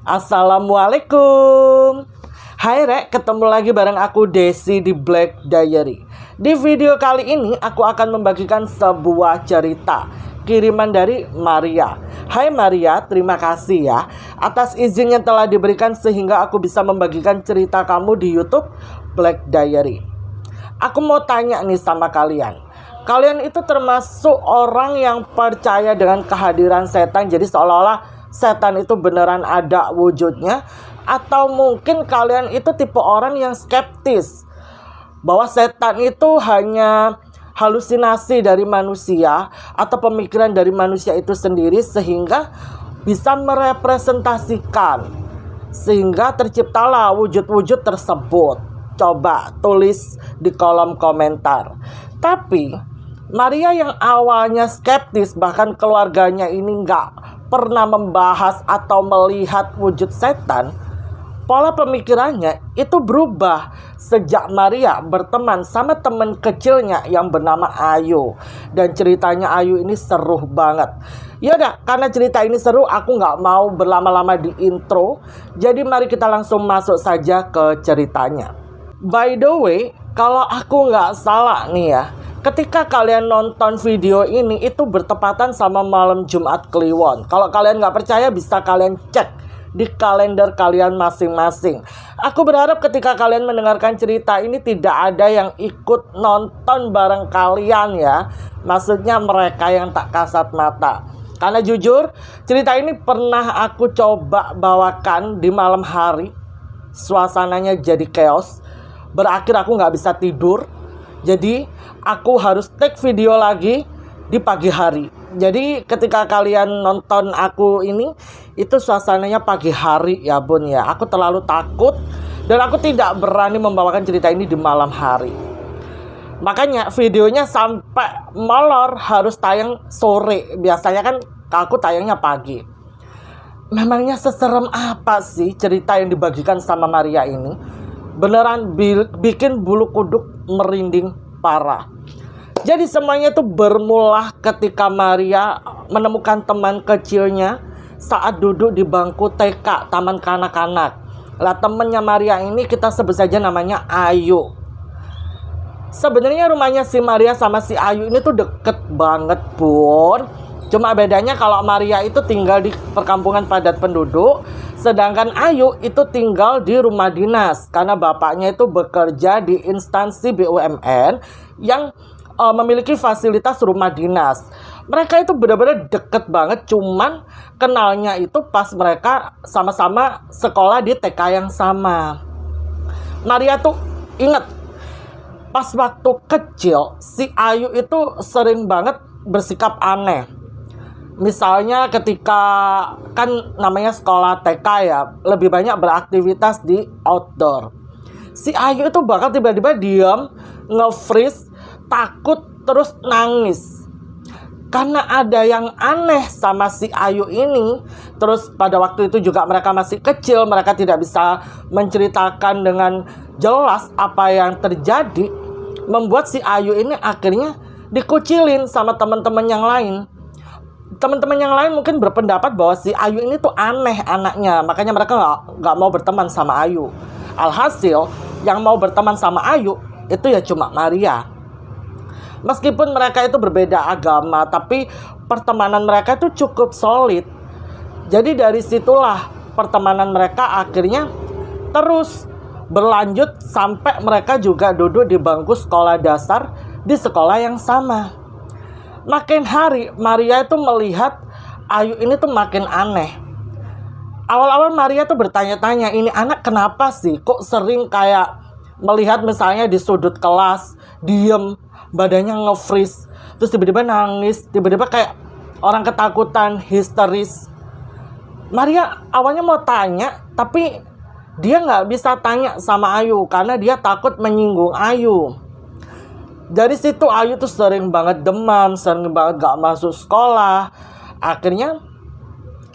Assalamualaikum. Hai Rek, ketemu lagi bareng aku Desi di Black Diary. Di video kali ini aku akan membagikan sebuah cerita kiriman dari Maria. Hai Maria, terima kasih ya atas izin yang telah diberikan sehingga aku bisa membagikan cerita kamu di YouTube Black Diary. Aku mau tanya nih sama kalian. Kalian itu termasuk orang yang percaya dengan kehadiran setan, jadi seolah-olah setan itu beneran ada wujudnya, atau mungkin kalian itu tipe orang yang skeptis bahwa setan itu hanya halusinasi dari manusia atau pemikiran dari manusia itu sendiri sehingga bisa merepresentasikan sehingga terciptalah wujud-wujud tersebut. Coba tulis di kolom komentar. Tapi Maria yang awalnya skeptis, bahkan keluarganya ini nggak pernah membahas atau melihat wujud setan, pola pemikirannya itu berubah sejak Maria berteman sama teman kecilnya yang bernama Ayu. Dan ceritanya Ayu ini seru banget. Yaudah, karena cerita ini seru, aku nggak mau berlama-lama di intro. Jadi mari kita langsung masuk saja ke ceritanya. By the way, kalau aku nggak salah nih ya, ketika kalian nonton video ini itu bertepatan sama malam Jumat Kliwon. Kalau kalian nggak percaya bisa kalian cek di kalender kalian masing-masing. Aku berharap ketika kalian mendengarkan cerita ini tidak ada yang ikut nonton bareng kalian ya. Maksudnya mereka yang tak kasat mata. Karena jujur cerita ini pernah aku coba bawakan di malam hari. Suasananya jadi chaos. Berakhir aku nggak bisa tidur. Jadi aku harus take video lagi di pagi hari. Jadi ketika kalian nonton aku ini, itu suasananya pagi hari ya bun ya. Aku terlalu takut dan aku tidak berani membawakan cerita ini di malam hari. Makanya videonya sampai molor harus tayang sore. Biasanya kan aku tayangnya pagi. Memangnya seserem apa sih cerita yang dibagikan sama Maria ini? Beneran bikin bulu kuduk merinding parah. Jadi semuanya itu bermula ketika Maria menemukan teman kecilnya saat duduk di bangku TK, taman kanak-kanak. Lah temennya Maria ini kita sebut saja namanya Ayu. Sebenarnya rumahnya si Maria sama si Ayu ini tuh deket banget bun. Cuma bedanya kalau Maria itu tinggal di perkampungan padat penduduk, sedangkan Ayu itu tinggal di rumah dinas karena bapaknya itu bekerja di instansi BUMN yang memiliki fasilitas rumah dinas. Mereka itu benar-benar deket banget, cuman kenalnya itu pas mereka sama-sama sekolah di TK yang sama. Maria tuh inget pas waktu kecil si Ayu itu sering banget bersikap aneh. Misalnya ketika kan namanya sekolah TK ya, lebih banyak beraktivitas di outdoor. Si Ayu itu bakal tiba-tiba diam, nge-freeze, takut, terus nangis. Karena ada yang aneh sama si Ayu ini. Terus pada waktu itu juga mereka masih kecil, mereka tidak bisa menceritakan dengan jelas apa yang terjadi. Membuat si Ayu ini akhirnya dikucilin sama teman-teman yang lain. Teman-teman yang lain mungkin berpendapat bahwa si Ayu ini tuh aneh anaknya, makanya mereka nggak mau berteman sama Ayu. Alhasil yang mau berteman sama Ayu itu ya cuma Maria. Meskipun mereka itu berbeda agama, tapi pertemanan mereka itu cukup solid. Jadi dari situlah pertemanan mereka akhirnya terus berlanjut sampai mereka juga duduk di bangku sekolah dasar di sekolah yang sama. Makin hari Maria itu melihat Ayu ini tuh makin aneh. Awal-awal Maria tuh bertanya-tanya, ini anak kenapa sih kok sering kayak melihat misalnya di sudut kelas diem, badannya nge-freeze, terus tiba-tiba nangis, tiba-tiba kayak orang ketakutan, histeris. Maria awalnya mau tanya, tapi dia nggak bisa tanya sama Ayu karena dia takut menyinggung Ayu. Dari situ Ayu tuh sering banget demam, sering banget gak masuk sekolah. Akhirnya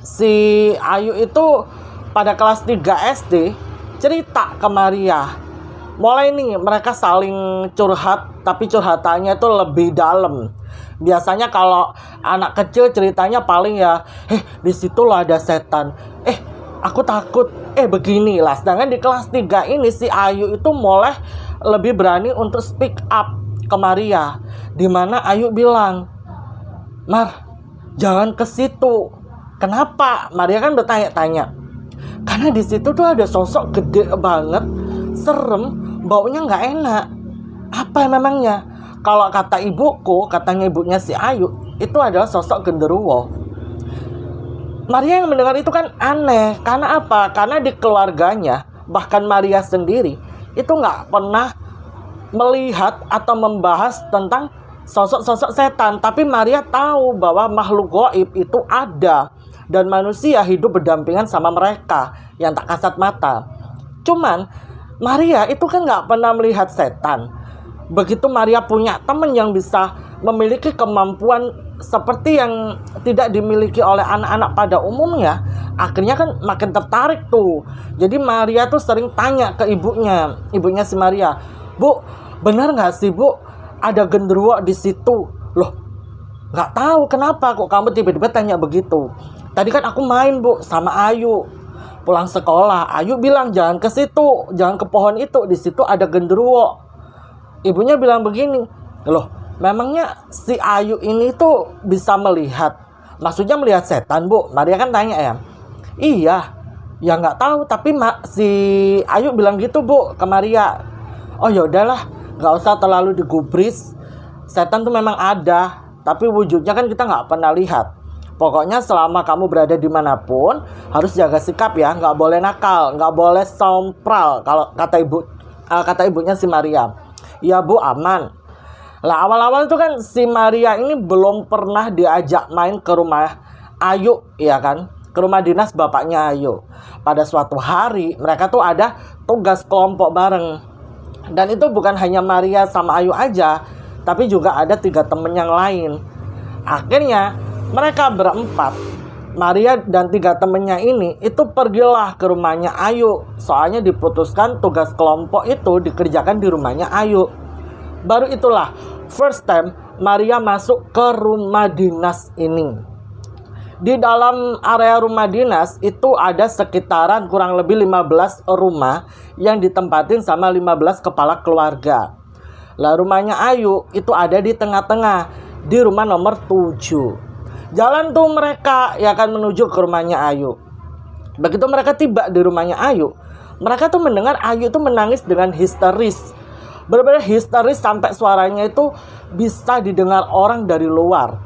si Ayu itu pada kelas 3 SD cerita ke Maria. Mulai nih mereka saling curhat, tapi curhatannya itu lebih dalam. Biasanya kalau anak kecil ceritanya paling ya, di situ loh ada setan. Aku takut. Beginilah. Sedangkan di kelas 3 ini si Ayu itu mulai lebih berani untuk speak up ke Maria. Dimana Ayu bilang, Mar, jangan ke situ. Kenapa? Maria kan bertanya-tanya. Karena di situ tuh ada sosok gede banget, serem, baunya nggak enak. Apa memangnya? Kalau kata ibuku, katanya ibunya si Ayu, itu adalah sosok genderuwo. Maria yang mendengar itu kan aneh. Karena apa? Karena di keluarganya, bahkan Maria sendiri, itu nggak pernah melihat atau membahas tentang sosok-sosok setan. Tapi Maria tahu bahwa makhluk gaib itu ada. Dan manusia hidup berdampingan sama mereka yang tak kasat mata. Cuman Maria itu kan nggak pernah melihat setan. Begitu Maria punya teman yang bisa memiliki kemampuan seperti yang tidak dimiliki oleh anak-anak pada umumnya, akhirnya kan makin tertarik tuh. Jadi Maria tuh sering tanya ke ibunya si Maria, Bu, benar nggak sih Bu ada genderuwo di situ? Loh, nggak tahu kenapa kok kamu tiba-tiba tanya begitu. Tadi kan aku main Bu sama Ayu. Pulang sekolah, Ayu bilang jangan ke situ, jangan ke pohon itu, di situ ada genderuwo. Ibunya bilang begini, loh, memangnya si Ayu ini tuh bisa melihat? Maksudnya melihat setan Bu? Maria kan tanya ya. Iya, ya nggak tahu, tapi si Ayu bilang gitu Bu ke Maria. Oh ya udahlah, nggak usah terlalu digubris. Setan tuh memang ada, tapi wujudnya kan kita nggak pernah lihat. Pokoknya selama kamu berada dimanapun harus jaga sikap ya, nggak boleh nakal, nggak boleh sompral. Kalau kata ibunya si Maria, ya Bu aman. Lah awal-awal itu kan si Maria ini belum pernah diajak main ke rumah Ayu, ya kan, ke rumah dinas bapaknya Ayu. Pada suatu hari mereka tuh ada tugas kelompok bareng, dan itu bukan hanya Maria sama Ayu aja, tapi juga ada 3 temen yang lain. Akhirnya mereka berempat, Maria dan 3 temennya ini, itu pergilah ke rumahnya Ayu. Soalnya diputuskan tugas kelompok itu dikerjakan di rumahnya Ayu. Baru itulah first time Maria masuk ke rumah dinas ini. Di dalam area rumah dinas itu ada sekitaran kurang lebih 15 rumah yang ditempatin sama 15 kepala keluarga. Lah rumahnya Ayu itu ada di tengah-tengah, di rumah nomor 7. Jalan tuh mereka ya kan menuju ke rumahnya Ayu. Begitu mereka tiba di rumahnya Ayu, mereka tuh mendengar Ayu tuh menangis dengan histeris. Benar-benar histeris sampai suaranya itu bisa didengar orang dari luar.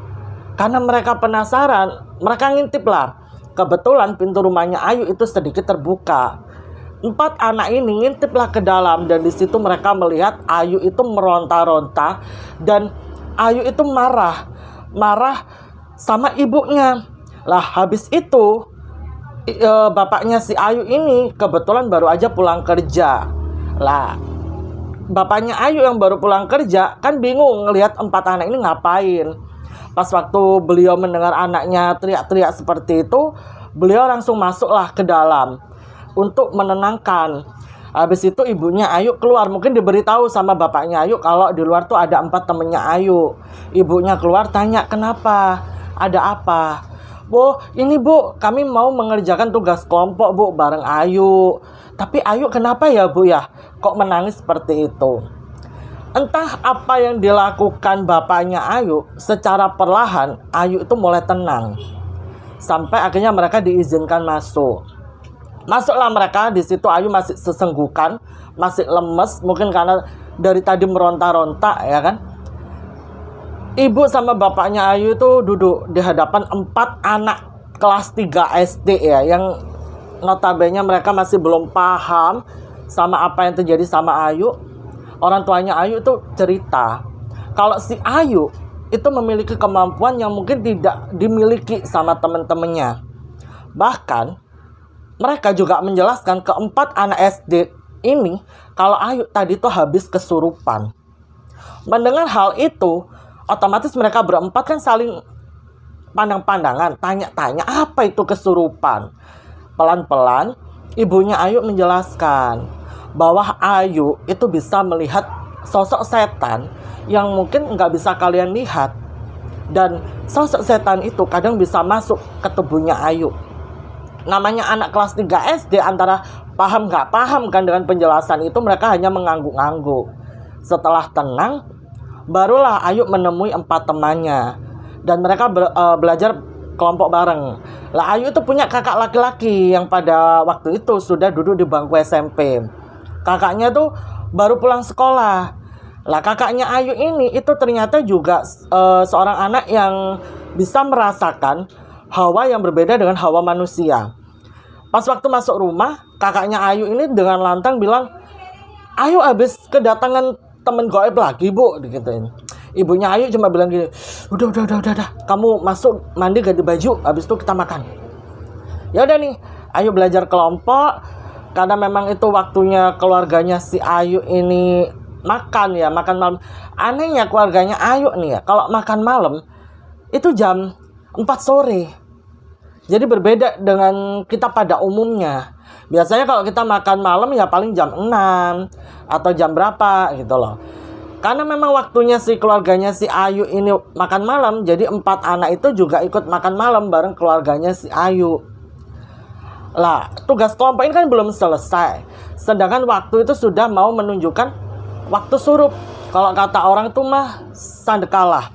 Karena mereka penasaran, mereka ngintip lah. Kebetulan pintu rumahnya Ayu itu sedikit terbuka. 4 anak ini ngintip lah ke dalam, dan di situ mereka melihat Ayu itu meronta-ronta, dan Ayu itu marah sama ibunya. Lah habis itu bapaknya si Ayu ini kebetulan baru aja pulang kerja. Lah bapaknya Ayu yang baru pulang kerja kan bingung ngelihat 4 anak ini ngapain. Pas waktu beliau mendengar anaknya teriak-teriak seperti itu, beliau langsung masuklah ke dalam untuk menenangkan. Habis itu ibunya Ayu keluar, mungkin diberitahu sama bapaknya Ayu kalau di luar tuh ada 4 temennya Ayu. Ibunya keluar tanya, kenapa? Ada apa? Bu, ini Bu, kami mau mengerjakan tugas kelompok Bu bareng Ayu. Tapi Ayu kenapa ya Bu ya? Kok menangis seperti itu? Entah apa yang dilakukan bapaknya Ayu, secara perlahan Ayu itu mulai tenang. Sampai akhirnya mereka diizinkan masuk. Masuklah mereka, di situ Ayu masih sesenggukan, masih lemes, mungkin karena dari tadi meronta-ronta ya kan. Ibu sama bapaknya Ayu itu duduk di hadapan 4 anak kelas 3 SD ya, yang notabene mereka masih belum paham sama apa yang terjadi sama Ayu. Orang tuanya Ayu itu cerita kalau si Ayu itu memiliki kemampuan yang mungkin tidak dimiliki sama teman-temannya. Bahkan mereka juga menjelaskan ke 4 anak SD ini kalau Ayu tadi tuh habis kesurupan. Mendengar hal itu, otomatis mereka berempat kan saling pandang-pandangan, tanya-tanya apa itu kesurupan. Pelan-pelan ibunya Ayu menjelaskan bahwa Ayu itu bisa melihat sosok setan yang mungkin nggak bisa kalian lihat. Dan sosok setan itu kadang bisa masuk ke tubuhnya Ayu. namanya anak kelas 3 SD, antara paham nggak paham kan dengan penjelasan itu, mereka hanya mengangguk-angguk. Setelah tenang, barulah Ayu menemui 4 temannya dan mereka belajar kelompok bareng. Lah Ayu itu punya kakak laki-laki yang pada waktu itu sudah duduk di bangku SMP. Kakaknya tuh baru pulang sekolah. Lah kakaknya Ayu ini itu ternyata juga seorang anak yang bisa merasakan hawa yang berbeda dengan hawa manusia. Pas waktu masuk rumah, kakaknya Ayu ini dengan lantang bilang, "Ayu habis kedatangan temen goib lagi, Bu," digituin. Ibunya Ayu cuma bilang gini, udah, kamu masuk mandi ganti baju, habis itu kita makan. Ya udah nih, Ayu belajar kelompok karena memang itu waktunya keluarganya si Ayu ini makan malam. Anehnya keluarganya Ayu nih ya, kalau makan malam itu jam 4 sore. Jadi berbeda dengan kita pada umumnya. Biasanya kalau kita makan malam ya paling jam 6 atau jam berapa gitu loh. Karena memang waktunya si keluarganya si Ayu ini makan malam, jadi 4 anak itu juga ikut makan malam bareng keluarganya si Ayu. Lah, tugas kelompok ini kan belum selesai. Sedangkan waktu itu sudah mau menunjukkan waktu surup. Kalau kata orang itu mah sandekala.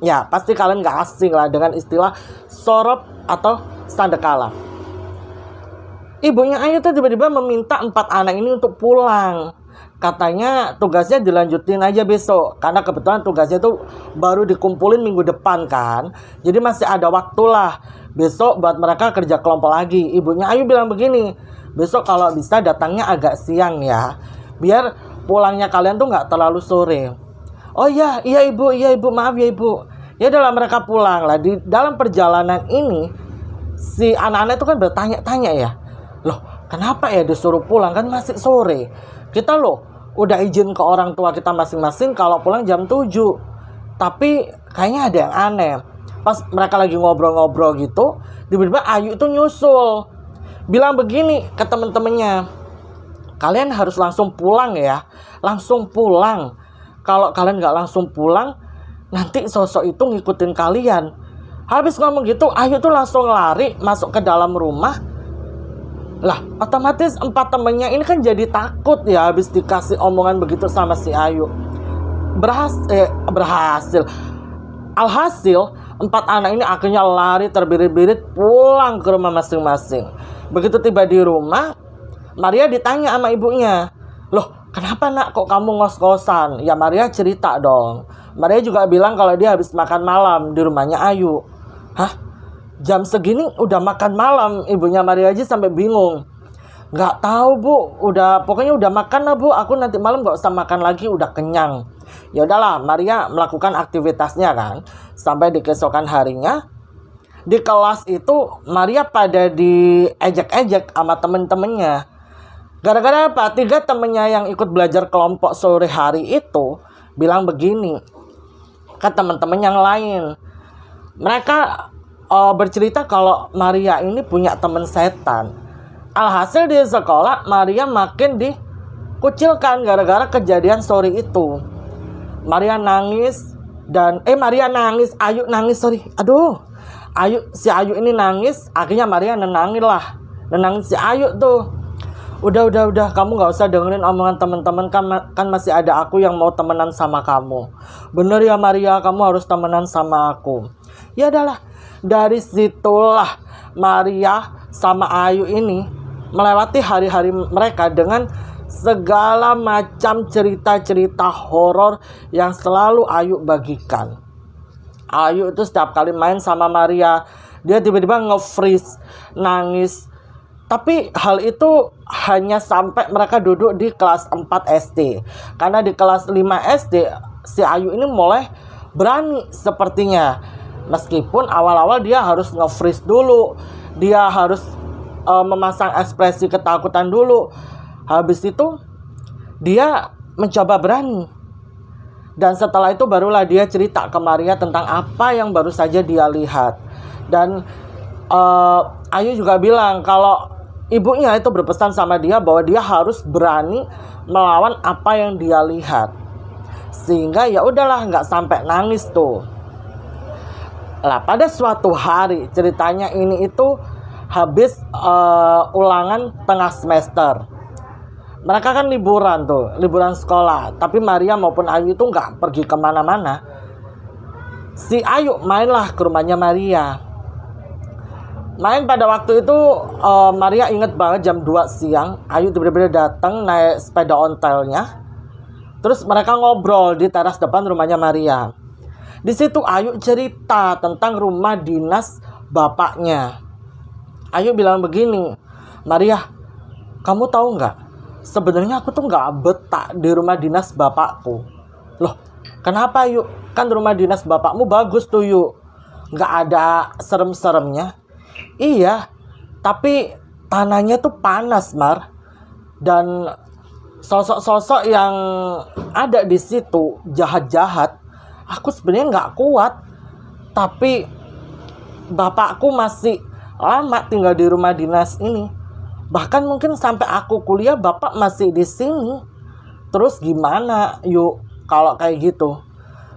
Ya, pasti kalian gak asing lah dengan istilah sorop atau sandekala. Ibunya Ayu tuh tiba-tiba meminta 4 anak ini untuk pulang. Katanya tugasnya dilanjutin aja besok. Karena kebetulan tugasnya tuh baru dikumpulin minggu depan kan. Jadi masih ada waktu lah besok buat mereka kerja kelompok lagi. Ibunya Ayu bilang begini, besok kalau bisa datangnya agak siang ya, biar pulangnya kalian tuh gak terlalu sore. Oh iya ibu, maaf ya ibu. Ya adalah mereka pulang lah. Di dalam perjalanan ini si anak-anak itu kan bertanya-tanya ya, loh kenapa ya disuruh pulang, kan masih sore. Kita loh udah izin ke orang tua kita masing-masing kalau pulang jam 7. Tapi kayaknya ada yang aneh. Pas mereka lagi ngobrol-ngobrol gitu, tiba-tiba Ayu itu nyusul, bilang begini ke temen-temennya, kalian harus langsung pulang ya, langsung pulang. Kalau kalian gak langsung pulang, nanti sosok itu ngikutin kalian. Habis ngomong gitu, Ayu tuh langsung lari masuk ke dalam rumah. Lah, otomatis 4 temennya ini kan jadi takut ya habis dikasih omongan begitu sama si Ayu. Berhasil. Alhasil, 4 anak ini akhirnya lari terbirit-birit pulang ke rumah masing-masing. Begitu tiba di rumah, Maria ditanya sama ibunya, loh kenapa nak kok kamu ngos-ngosan? Ya Maria cerita dong. Maria juga bilang kalau dia habis makan malam di rumahnya Ayu. Hah? Jam segini udah makan malam? Ibunya Maria aja sampai bingung. Nggak tahu bu, pokoknya udah makan lah bu. Aku nanti malam nggak usah makan lagi, udah kenyang. Ya udahlah, Maria melakukan aktivitasnya kan. Sampai di keesokan harinya, di kelas itu Maria pada diejek-ejek sama temen-temennya. Gara-gara apa? 3 temennya yang ikut belajar kelompok sore hari itu bilang begini ke teman-teman yang lain. Mereka bercerita kalau Maria ini punya teman setan. Alhasil di sekolah Maria makin dikucilkan gara-gara kejadian sore itu. Maria nangis Ayu nangis, si Ayu ini nangis. Akhirnya Maria nenangin si Ayu tuh. Udah, kamu gak usah dengerin omongan teman-teman, kan masih ada aku yang mau temenan sama kamu. Bener ya Maria, kamu harus temenan sama aku. Ya adalah, dari situlah Maria sama Ayu ini melewati hari-hari mereka dengan segala macam cerita-cerita horor yang selalu Ayu bagikan. Ayu itu setiap kali main sama Maria, dia tiba-tiba nge-freeze, nangis. Tapi hal itu hanya sampai mereka duduk di kelas 4 SD. Karena di kelas 5 SD si Ayu ini mulai berani sepertinya. Meskipun awal-awal dia harus nge-freeze dulu, dia harus memasang ekspresi ketakutan dulu. Habis itu dia mencoba berani. Dan setelah itu barulah dia cerita ke Maria tentang apa yang baru saja dia lihat. Dan Ayu juga bilang kalau ibunya itu berpesan sama dia bahwa dia harus berani melawan apa yang dia lihat. Sehingga ya udahlah, nggak sampai nangis tuh. Lah pada suatu hari, ceritanya ini itu habis ulangan tengah semester. Mereka kan liburan tuh, liburan sekolah. Tapi Maria maupun Ayu itu nggak pergi kemana-mana. Si Ayu mainlah ke rumahnya Maria. Main pada waktu itu Maria inget banget jam 2 siang. Ayu tiba-tiba datang naik sepeda ontelnya. Terus mereka ngobrol di teras depan rumahnya Maria. Di situ Ayu cerita tentang rumah dinas bapaknya. Ayu bilang begini, Maria, kamu tahu nggak? Sebenarnya aku tuh nggak betah di rumah dinas bapakku. Loh, kenapa yuk? Kan rumah dinas bapakmu bagus tuh yuk. Nggak ada serem-seremnya. Iya, tapi tanahnya tuh panas, Mar. Dan sosok-sosok yang ada di situ jahat-jahat. Aku sebenarnya nggak kuat. Tapi bapakku masih lama tinggal di rumah dinas ini. Bahkan mungkin sampai aku kuliah bapak masih di sini. Terus gimana yuk kalau kayak gitu?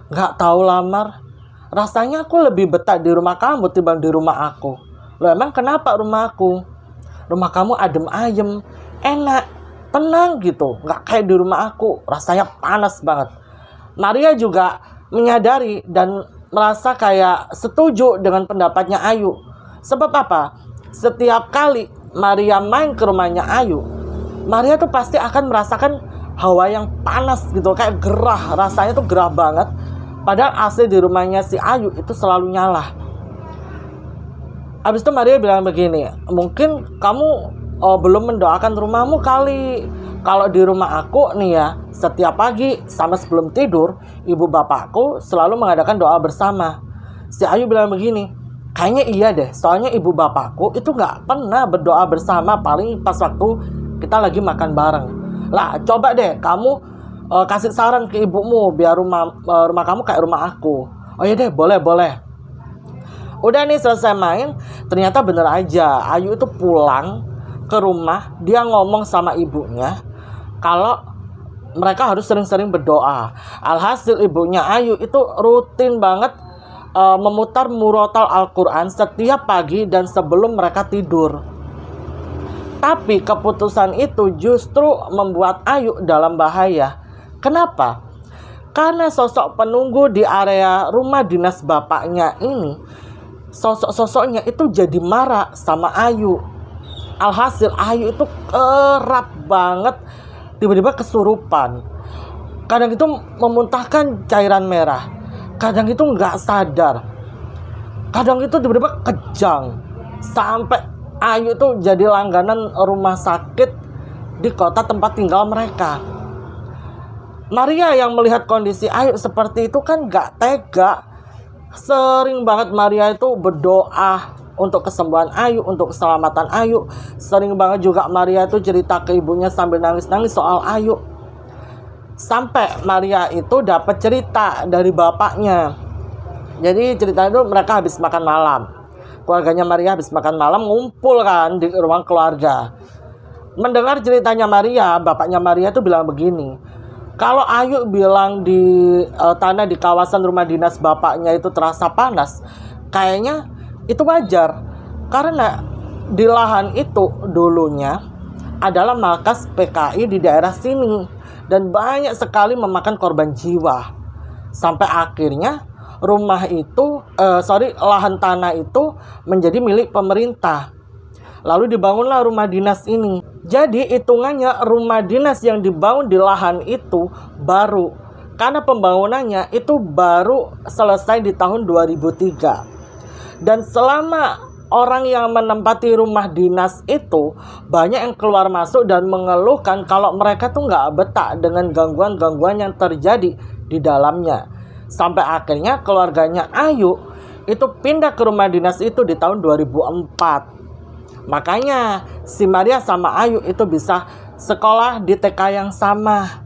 Gak tahu Lamar. Rasanya aku lebih betah di rumah kamu timbang di rumah aku. Loh emang kenapa rumah aku? Rumah kamu adem ayem, enak, tenang gitu. Gak kayak di rumah aku, rasanya panas banget. Maria juga menyadari dan merasa kayak setuju dengan pendapatnya Ayu. Sebab apa? Setiap kali Maria main ke rumahnya Ayu, Maria tuh pasti akan merasakan hawa yang panas gitu, kayak gerah, rasanya tuh gerah banget. Padahal AC di rumahnya si Ayu itu selalu nyala. Habis itu Maria bilang begini, mungkin kamu belum mendoakan rumahmu kali. Kalau di rumah aku nih ya, setiap pagi sama sebelum tidur, ibu bapakku selalu mengadakan doa bersama. Si Ayu bilang begini, kayaknya iya deh, soalnya ibu bapakku itu gak pernah berdoa bersama, paling pas waktu kita lagi makan bareng. Lah coba deh kamu kasih saran ke ibumu biar rumah kamu kayak rumah aku. Oh iya deh, boleh. Udah nih selesai main, ternyata bener aja Ayu itu pulang ke rumah, dia ngomong sama ibunya kalau mereka harus sering-sering berdoa. Alhasil ibunya Ayu itu rutin banget memutar murotal Al-Quran setiap pagi dan sebelum mereka tidur. Tapi keputusan itu justru membuat Ayu dalam bahaya. Kenapa? Karena sosok penunggu di area rumah dinas bapaknya ini, sosok-sosoknya itu jadi marah sama Ayu. Alhasil Ayu itu kerap banget tiba-tiba kesurupan. Kadang itu memuntahkan cairan merah, kadang itu nggak sadar, kadang itu tiba-tiba kejang. Sampai Ayu tuh jadi langganan rumah sakit di kota tempat tinggal mereka. Maria yang melihat kondisi Ayu seperti itu kan nggak tega. Sering banget Maria itu berdoa untuk kesembuhan Ayu, untuk keselamatan Ayu. Sering banget juga Maria itu cerita ke ibunya sambil nangis-nangis soal Ayu. Sampai Maria itu dapat cerita dari bapaknya. Jadi cerita itu mereka habis makan malam. Keluarganya Maria habis makan malam ngumpul kan di ruang keluarga. Mendengar ceritanya Maria, bapaknya Maria itu bilang begini, kalau Ayu bilang di tanah di kawasan rumah dinas bapaknya itu terasa panas, kayaknya itu wajar. Karena di lahan itu dulunya adalah markas PKI di daerah sini. Dan banyak sekali memakan korban jiwa. Sampai akhirnya lahan tanah itu menjadi milik pemerintah. Lalu dibangunlah rumah dinas ini. Jadi hitungannya rumah dinas yang dibangun di lahan itu baru. Karena pembangunannya itu baru selesai di tahun 2003. Dan selama orang yang menempati rumah dinas itu banyak yang keluar masuk dan mengeluhkan kalau mereka tuh nggak betah dengan gangguan-gangguan yang terjadi di dalamnya. Sampai akhirnya keluarganya Ayu itu pindah ke rumah dinas itu di tahun 2004. Makanya si Maria sama Ayu itu bisa sekolah di TK yang sama.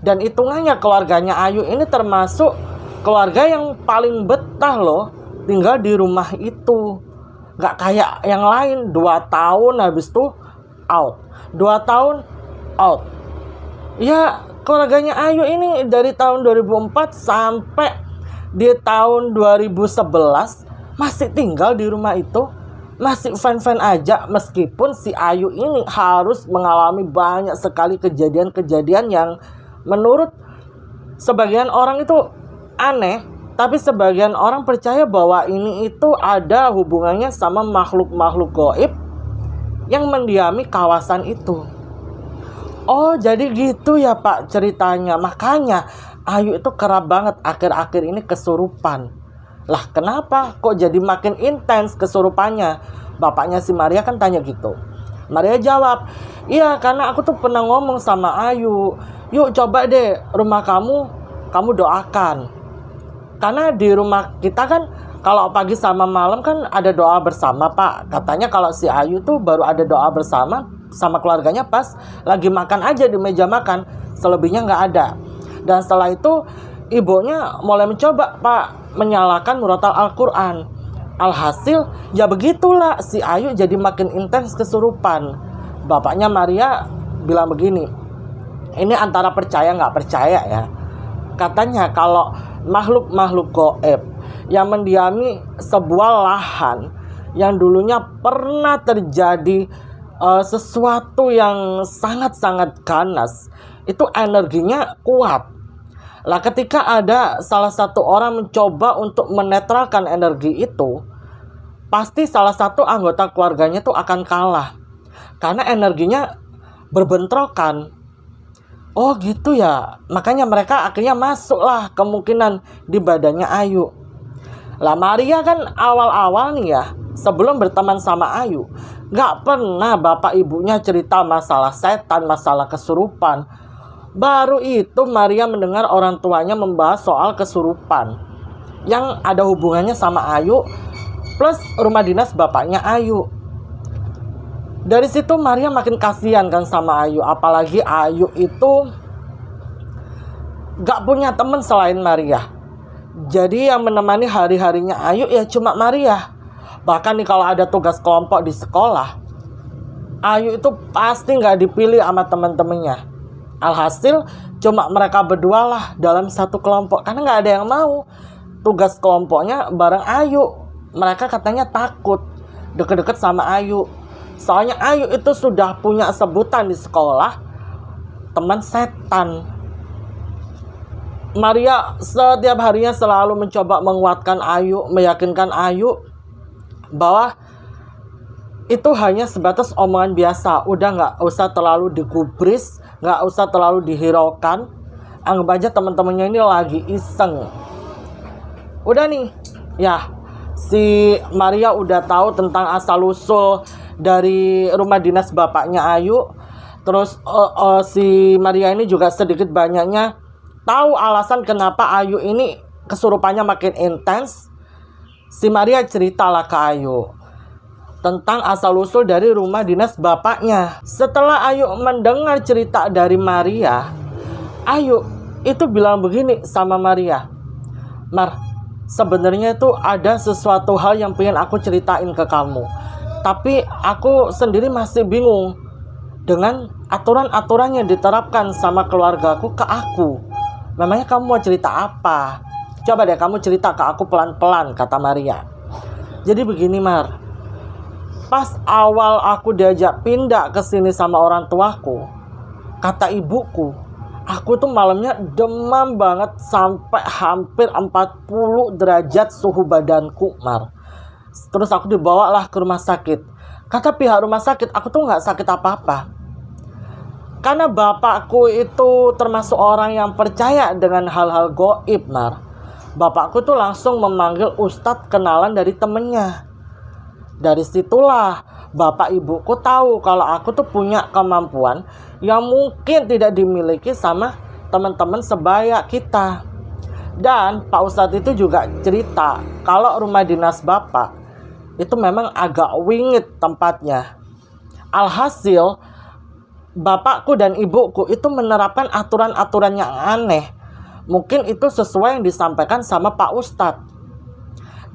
Dan hitungannya keluarganya Ayu ini termasuk keluarga yang paling betah loh tinggal di rumah itu. Gak kayak yang lain 2 tahun habis itu out, 2 tahun out. Ya keluarganya Ayu ini dari tahun 2004 sampai di tahun 2011 masih tinggal di rumah itu. masih fan-fan aja, meskipun si Ayu ini harus mengalami banyak sekali kejadian-kejadian yang menurut sebagian orang itu aneh, tapi sebagian orang percaya bahwa ini itu ada hubungannya sama makhluk-makhluk gaib yang mendiami kawasan itu. Oh, jadi gitu ya Pak ceritanya. Makanya Ayu itu kerap banget akhir-akhir ini kesurupan. Lah kenapa kok jadi makin intens kesurupannya? Bapaknya si Maria kan tanya gitu. Maria jawab, iya karena aku tuh pernah ngomong sama Ayu, yuk coba deh rumah kamu doakan. Karena di rumah kita kan kalau pagi sama malam kan ada doa bersama Pak. Katanya kalau si Ayu tuh baru ada doa bersama sama keluarganya pas lagi makan aja di meja makan. Selebihnya nggak ada. Dan setelah itu ibunya mulai mencoba Pak menyalakan murotal Al-Quran. Alhasil ya begitulah si Ayu jadi makin intens kesurupan. Bapaknya Maria bilang begini, ini antara percaya nggak percaya ya. Katanya kalau makhluk-makhluk gaib yang mendiami sebuah lahan yang dulunya pernah terjadi sesuatu yang sangat-sangat ganas, itu energinya kuat. Lah ketika ada salah satu orang mencoba untuk menetralkan energi itu, pasti salah satu anggota keluarganya tuh akan kalah. Karena energinya berbentrokan. Oh gitu ya. Makanya mereka akhirnya masuklah kemungkinan di badannya Ayu. Lah Maria kan awal-awal nih ya, sebelum berteman sama Ayu, gak pernah bapak ibunya cerita masalah setan, masalah kesurupan. Baru itu Maria mendengar orang tuanya membahas soal kesurupan yang ada hubungannya sama Ayu plus rumah dinas bapaknya Ayu. Dari situ Maria makin kasihan kan sama Ayu. Apalagi Ayu itu gak punya teman selain Maria. Jadi yang menemani hari-harinya Ayu ya cuma Maria. Bahkan nih kalau ada tugas kelompok di sekolah, Ayu itu pasti gak dipilih sama teman-temannya. Alhasil cuma mereka berdua lah dalam satu kelompok. Karena gak ada yang mau tugas kelompoknya bareng Ayu. Mereka katanya takut deket-deket sama Ayu. Soalnya Ayu itu sudah punya sebutan di sekolah, teman setan. Maria setiap harinya selalu mencoba menguatkan Ayu, meyakinkan Ayu bahwa itu hanya sebatas omongan biasa. Udah gak usah terlalu digubris, gak usah terlalu dihiraukan. Anggap aja teman-temannya ini lagi iseng. Udah nih, ya si Maria udah tahu tentang asal-usul dari rumah dinas bapaknya Ayu. Terus si Maria ini juga sedikit banyaknya tahu alasan kenapa Ayu ini kesurupannya makin intens. Si Maria ceritalah ke Ayu tentang asal-usul dari rumah dinas bapaknya. Setelah Ayu mendengar cerita dari Maria, Ayu itu bilang begini sama Maria, Mar, sebenarnya itu ada sesuatu hal yang pengen aku ceritain ke kamu. Tapi aku sendiri masih bingung dengan aturan-aturan yang diterapkan sama keluargaku ke aku. Memangnya kamu mau cerita apa? Coba deh kamu cerita ke aku pelan-pelan, kata Maria. Jadi begini Mar, pas awal aku diajak pindah ke sini sama orang tuaku, kata ibuku, aku tuh malamnya demam banget sampai hampir 40 derajat suhu badanku, Mar. Terus aku dibawalah ke rumah sakit. Kata pihak rumah sakit, aku tuh gak sakit apa-apa. Karena bapakku itu termasuk orang yang percaya dengan hal-hal gaib, Mar. Bapakku tuh langsung memanggil ustadz kenalan dari temennya. Dari situlah bapak ibuku tahu kalau aku tuh punya kemampuan yang mungkin tidak dimiliki sama teman-teman sebaya kita. Dan Pak Ustadz itu juga cerita kalau rumah dinas bapak itu memang agak wingit tempatnya. Alhasil bapakku dan ibuku itu menerapkan aturan-aturan yang aneh. Mungkin itu sesuai yang disampaikan sama Pak Ustadz.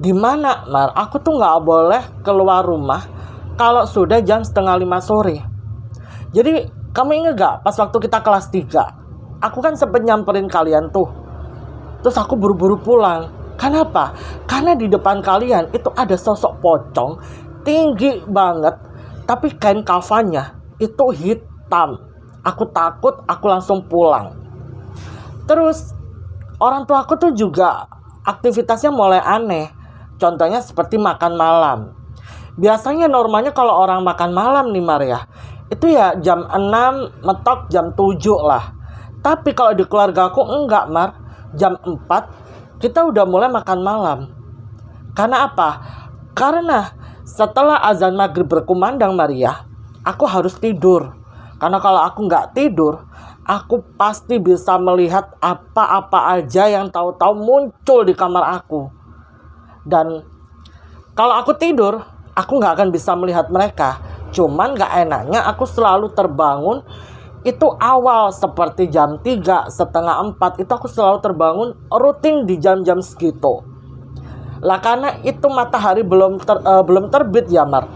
Gimana, Mar? Aku tuh gak boleh keluar rumah kalau sudah jam 4:30 sore. Jadi kamu ingat gak pas waktu kita kelas 3, aku kan sempet nyamperin kalian tuh. Terus aku buru-buru pulang. Kenapa? Karena di depan kalian itu ada sosok pocong tinggi banget, tapi kain kafannya itu hitam. Aku takut, aku langsung pulang. Terus orang tua aku tuh juga aktivitasnya mulai aneh. Contohnya seperti makan malam. Biasanya normalnya kalau orang makan malam nih Maria, itu ya jam 6 mentok jam 7 lah. Tapi kalau di keluarga aku enggak Mar, jam 4 kita udah mulai makan malam. Karena apa? Karena setelah azan maghrib berkumandang Maria, aku harus tidur. Karena kalau aku nggak tidur, aku pasti bisa melihat apa-apa aja yang tahu-tahu muncul di kamar aku. Dan kalau aku tidur, aku nggak akan bisa melihat mereka. Cuman nggak enaknya aku selalu terbangun itu awal seperti jam 3, setengah 4 itu aku selalu terbangun rutin di jam-jam segitu. Lah karena itu matahari belum terbit ya Mar.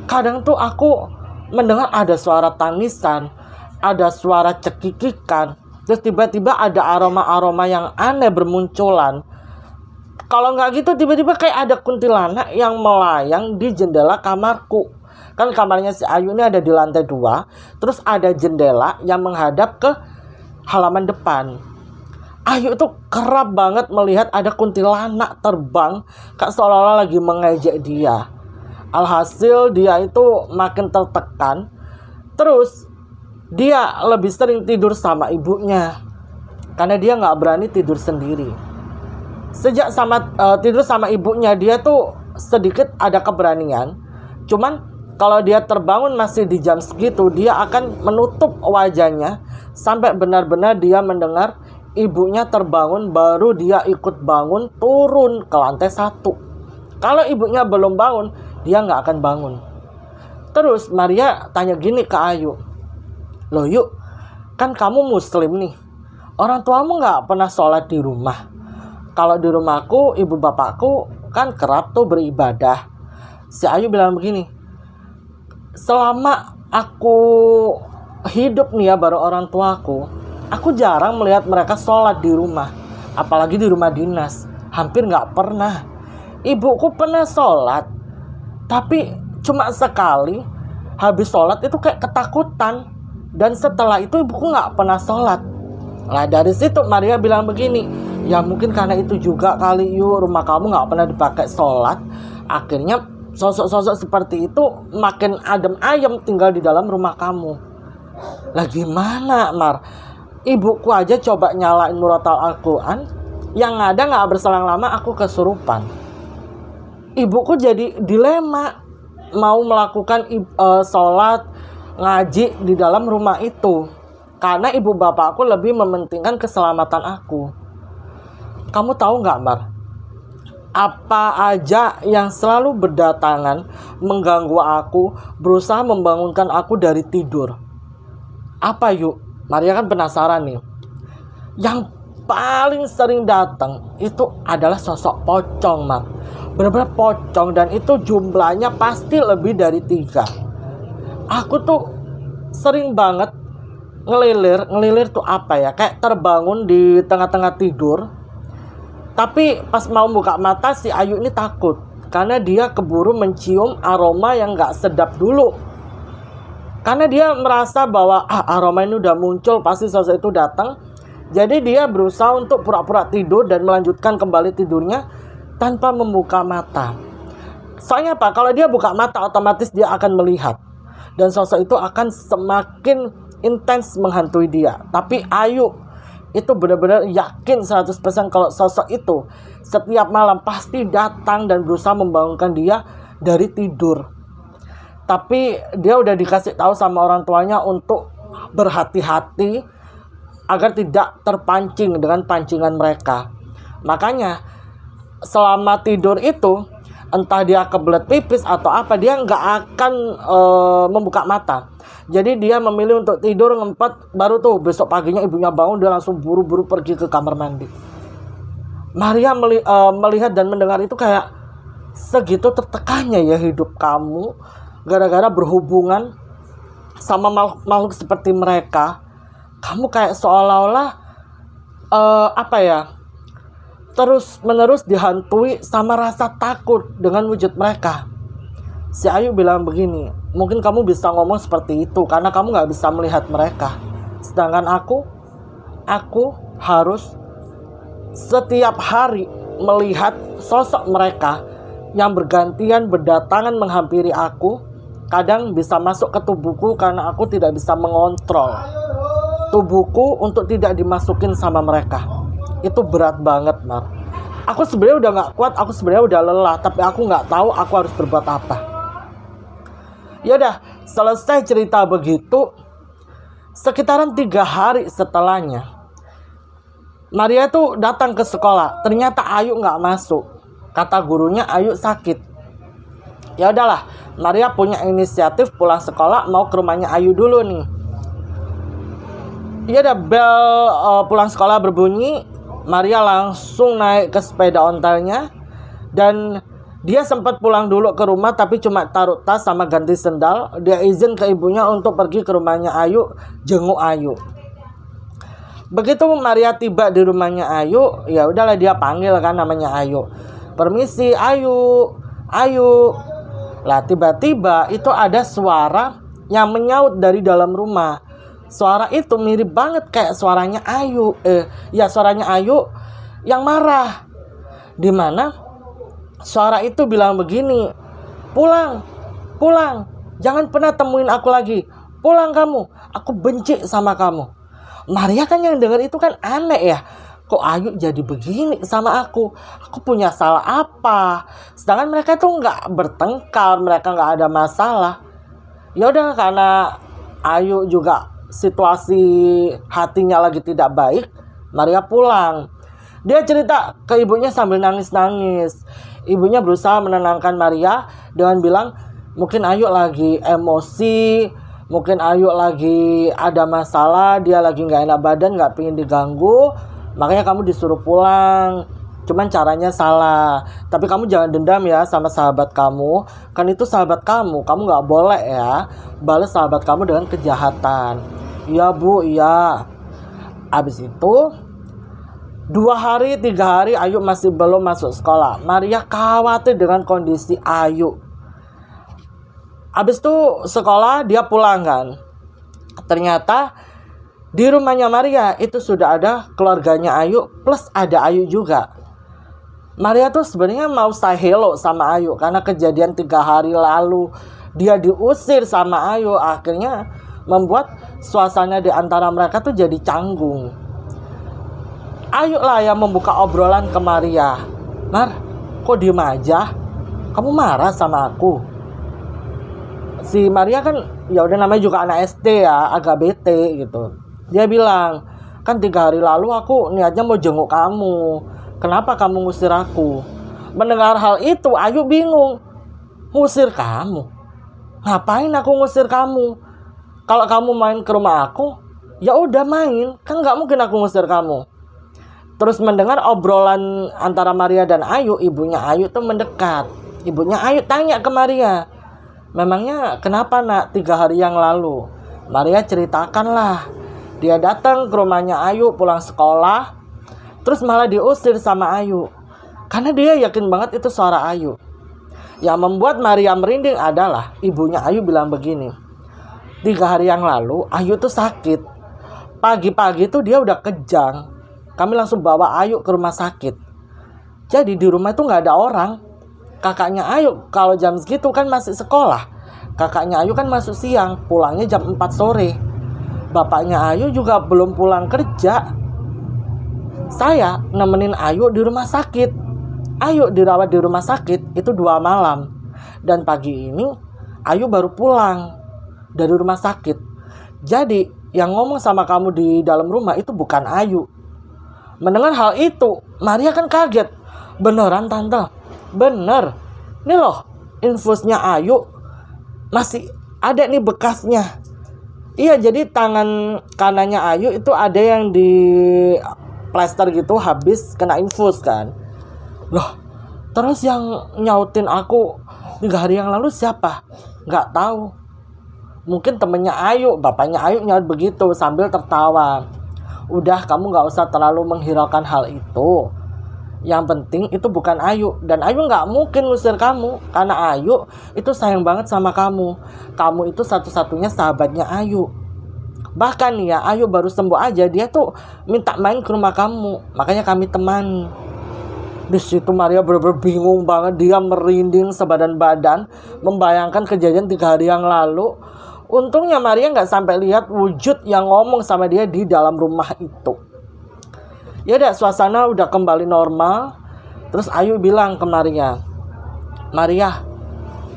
Kadang tuh aku mendengar ada suara tangisan, ada suara cekikikan, terus tiba-tiba ada aroma-aroma yang aneh bermunculan. Kalau nggak gitu tiba-tiba kayak ada kuntilanak yang melayang di jendela kamarku. Kan kamarnya si Ayu ini ada di lantai 2, terus ada jendela yang menghadap ke halaman depan. Ayu tuh kerap banget melihat ada kuntilanak terbang, kayak seolah-olah lagi mengejek dia. Alhasil dia itu makin tertekan. Terus dia lebih sering tidur sama ibunya, karena dia nggak berani tidur sendiri. Sejak tidur sama ibunya, dia tuh sedikit ada keberanian. Cuman kalau dia terbangun masih di jam segitu, dia akan menutup wajahnya sampai benar-benar dia mendengar ibunya terbangun, baru dia ikut bangun turun ke lantai 1. Kalau ibunya belum bangun, dia nggak akan bangun. Terus Maria tanya gini ke Ayu, "Loh Yuk, kan kamu muslim nih, orang tuamu nggak pernah sholat di rumah? Kalau di rumahku, ibu bapakku kan kerap tuh beribadah." Si Ayu bilang begini, "Selama aku hidup nih ya baru orang tuaku, aku jarang melihat mereka sholat di rumah. Apalagi di rumah dinas, hampir nggak pernah. Ibuku pernah sholat, tapi cuma sekali. Habis sholat itu kayak ketakutan. Dan setelah itu ibuku nggak pernah sholat." Nah dari situ Maria bilang begini, "Ya mungkin karena itu juga kali Yuk, rumah kamu nggak pernah dipakai sholat. Akhirnya sosok-sosok seperti itu makin adem ayem tinggal di dalam rumah kamu." Lah gimana Mar? Ibuku aja coba nyalain murotal Al-Quran, yang ada gak berselang lama aku kesurupan. Ibuku jadi dilema, mau melakukan sholat, ngaji di dalam rumah itu, karena ibu bapakku lebih mementingkan keselamatan aku. Kamu tahu gak Mar? Apa aja yang selalu berdatangan mengganggu aku, berusaha membangunkan aku dari tidur. Apa Yuk? Maria kan penasaran nih. Yang paling sering datang itu adalah sosok pocong Mar. Benar-benar pocong, dan itu jumlahnya pasti lebih dari 3. Aku tuh sering banget ngelilir tuh apa ya, kayak terbangun di tengah-tengah tidur. Tapi pas mau buka mata si Ayu ini takut, karena dia keburu mencium aroma yang gak sedap dulu. Karena dia merasa bahwa aroma ini udah muncul, pasti sosok itu datang. Jadi dia berusaha untuk pura-pura tidur dan melanjutkan kembali tidurnya tanpa membuka mata. Soalnya apa? Kalau dia buka mata otomatis dia akan melihat. Dan sosok itu akan semakin intens menghantui dia. Tapi Ayu itu benar-benar yakin 100% kalau sosok itu setiap malam pasti datang dan berusaha membangunkan dia dari tidur. Tapi dia udah dikasih tahu sama orang tuanya untuk berhati-hati agar tidak terpancing dengan pancingan mereka. Makanya selama tidur itu, entah dia kebelet pipis atau apa, dia nggak akan membuka mata. Jadi dia memilih untuk tidur ngempet, baru tuh besok paginya ibunya bangun, dia langsung buru-buru pergi ke kamar mandi. Maria melihat dan mendengar itu kayak, segitu tertekannya ya hidup kamu gara-gara berhubungan sama makhluk seperti mereka. Kamu kayak seolah-olah terus menerus dihantui sama rasa takut dengan wujud mereka. Si Ayu bilang begini, mungkin kamu bisa ngomong seperti itu karena kamu gak bisa melihat mereka. Sedangkan aku harus setiap hari melihat sosok mereka yang bergantian berdatangan menghampiri aku. Kadang bisa masuk ke tubuhku karena aku tidak bisa mengontrol tubuhku untuk tidak dimasukin sama mereka. Itu berat banget, Mar. Aku sebenarnya udah gak kuat, aku sebenarnya udah lelah, tapi aku gak tahu aku harus berbuat apa. Yaudah, selesai cerita begitu. Sekitaran 3 hari setelahnya, Maria tuh datang ke sekolah. Ternyata Ayu nggak masuk. Kata gurunya Ayu sakit. Ya udahlah, Maria punya inisiatif pulang sekolah mau ke rumahnya Ayu dulu nih. Ya udah, bel pulang sekolah berbunyi. Maria langsung naik ke sepeda ontelnya dan dia sempat pulang dulu ke rumah tapi cuma taruh tas sama ganti sendal. Dia izin ke ibunya untuk pergi ke rumahnya Ayu, jenguk Ayu. Begitu Maria tiba di rumahnya Ayu, ya udahlah dia panggil kan namanya Ayu. Permisi Ayu, Ayu. Lah tiba-tiba itu ada suara yang menyaut dari dalam rumah. Suara itu mirip banget kayak suaranya Ayu. Suaranya Ayu yang marah. Dimana suara itu bilang begini, pulang, jangan pernah temuin aku lagi, pulang kamu, aku benci sama kamu. Maria kan yang dengar itu kan aneh ya, kok Ayu jadi begini sama aku punya salah apa? Sedangkan mereka tuh nggak bertengkar, mereka nggak ada masalah. Ya udah, karena Ayu juga situasi hatinya lagi tidak baik, Maria pulang. Dia cerita ke ibunya sambil nangis-nangis. Ibunya berusaha menenangkan Maria dengan bilang, mungkin Ayu lagi emosi, mungkin Ayu lagi ada masalah, dia lagi gak enak badan, gak pengen diganggu, makanya kamu disuruh pulang. Cuman caranya salah. Tapi kamu jangan dendam ya sama sahabat kamu, kan itu sahabat kamu gak boleh ya balas sahabat kamu dengan kejahatan. Iya bu, iya. Abis itu 2 hari, 3 hari Ayu masih belum masuk sekolah. Maria khawatir dengan kondisi Ayu. Habis itu sekolah dia pulang kan. Ternyata di rumahnya Maria itu sudah ada keluarganya Ayu plus ada Ayu juga. Maria tuh sebenarnya mau say hello sama Ayu karena kejadian 3 hari lalu dia diusir sama Ayu. Akhirnya membuat suasana di antara mereka tuh jadi canggung. Ayu lah yang membuka obrolan ke Maria. Mar, kok diem aja? Kamu marah sama aku? Si Maria kan ya udah namanya juga anak SD ya, agak bete gitu. Dia bilang, kan 3 hari lalu aku niatnya mau jenguk kamu. Kenapa kamu ngusir aku? Mendengar hal itu Ayu bingung. Ngusir kamu? Ngapain aku ngusir kamu? Kalau kamu main ke rumah aku, ya udah main. Kan nggak mungkin aku ngusir kamu. Terus mendengar obrolan antara Maria dan Ayu, ibunya Ayu tuh mendekat. Ibunya Ayu tanya ke Maria, memangnya kenapa nak 3 hari yang lalu? Maria ceritakanlah. Dia datang ke rumahnya Ayu pulang sekolah, terus malah diusir sama Ayu. Karena dia yakin banget itu suara Ayu. Yang membuat Maria merinding adalah ibunya Ayu bilang begini, 3 hari yang lalu Ayu tuh sakit. Pagi-pagi tuh dia udah kejang. Kami langsung bawa Ayu ke rumah sakit. Jadi di rumah itu gak ada orang. Kakaknya Ayu kalau jam segitu kan masih sekolah. Kakaknya Ayu kan masuk siang, pulangnya jam 4 sore. Bapaknya Ayu juga belum pulang kerja. Saya nemenin Ayu di rumah sakit. Ayu dirawat di rumah sakit itu 2 malam. Dan pagi ini Ayu baru pulang dari rumah sakit. Jadi yang ngomong sama kamu di dalam rumah itu bukan Ayu. Mendengar hal itu, Maria kan kaget. Beneran tante? Bener. Nih loh, infusnya Ayu masih ada nih bekasnya. Iya, jadi tangan kanannya Ayu itu ada yang di plester gitu habis kena infus kan. Loh, terus yang nyautin aku 3 hari yang lalu siapa? Gak tahu. Mungkin temennya Ayu, bapaknya Ayu nyaut begitu sambil tertawa. Udah, kamu gak usah terlalu menghiraukan hal itu. Yang penting itu bukan Ayu. Dan Ayu nggak mungkin ngusir kamu, karena Ayu itu sayang banget sama kamu. Kamu itu satu-satunya sahabatnya Ayu. Bahkan nih ya, Ayu baru sembuh aja, dia tuh minta main ke rumah kamu. Makanya kami temani. Di situ Maria bener-bener bingung banget. Dia merinding sebadan badan, membayangkan kejadian 3 hari yang lalu. Untungnya Maria nggak sampai lihat wujud yang ngomong sama dia di dalam rumah itu. Ya udah, suasana udah kembali normal. Terus Ayu bilang ke Maria, Maria,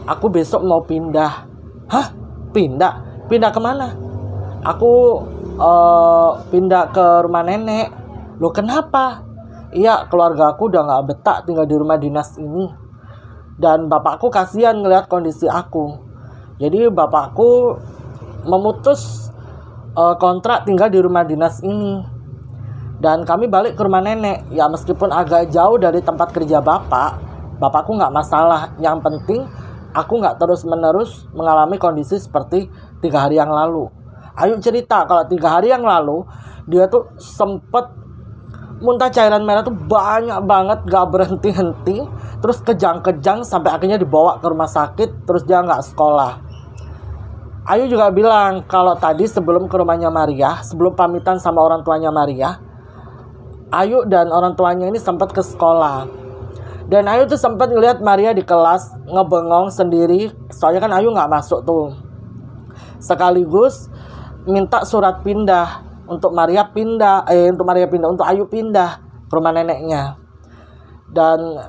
aku besok mau pindah. Hah? Pindah? Pindah kemana? Aku pindah ke rumah nenek. Loh kenapa? Iya, keluarga aku udah gak betah tinggal di rumah dinas ini. Dan bapakku kasihan ngeliat kondisi aku. Jadi bapakku memutus kontrak tinggal di rumah dinas ini. Dan kami balik ke rumah nenek. Ya meskipun agak jauh dari tempat kerja bapakku gak masalah. Yang penting aku gak terus-menerus mengalami kondisi seperti 3 hari yang lalu. Ayu cerita kalau 3 hari yang lalu dia tuh sempet muntah cairan merah tuh banyak banget, gak berhenti-henti. Terus kejang-kejang sampai akhirnya dibawa ke rumah sakit. Terus dia gak sekolah. Ayu juga bilang kalau tadi sebelum ke rumahnya Maria, sebelum pamitan sama orang tuanya Maria, Ayu dan orang tuanya ini sempat ke sekolah. Dan Ayu tuh sempat ngeliat Maria di kelas ngebengong sendiri. Soalnya kan Ayu gak masuk tuh. Sekaligus minta surat pindah untuk Maria pindah, untuk Ayu pindah ke rumah neneknya. Dan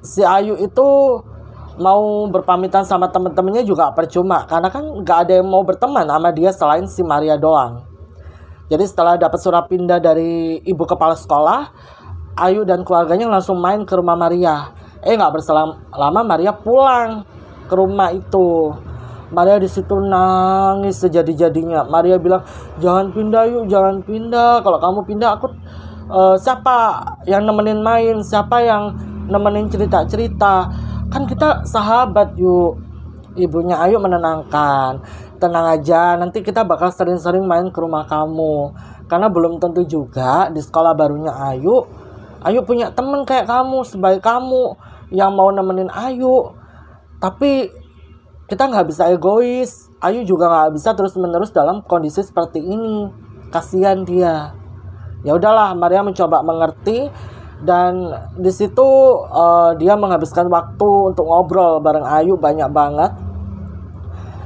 si Ayu itu mau berpamitan sama temen-temennya juga percuma, karena kan gak ada yang mau berteman sama dia selain si Maria doang. Jadi setelah dapat surat pindah dari ibu kepala sekolah, Ayu dan keluarganya langsung main ke rumah Maria. Gak berselang lama Maria pulang ke rumah itu. Maria di situ nangis sejadi-jadinya. Maria bilang, jangan pindah yuk, jangan pindah. Kalau kamu pindah aku siapa yang nemenin main? Siapa yang nemenin cerita-cerita? Kan kita sahabat yuk. Ibunya Ayu menenangkan. Tenang aja, nanti kita bakal sering-sering main ke rumah kamu. Karena belum tentu juga di sekolah barunya Ayu punya temen kayak kamu, sebaik kamu yang mau nemenin Ayu. Tapi kita gak bisa egois. Ayu juga gak bisa terus-menerus dalam kondisi seperti ini. Kasihan dia. Ya udahlah, Maria mencoba mengerti. Dan di situ dia menghabiskan waktu untuk ngobrol bareng Ayu banyak banget.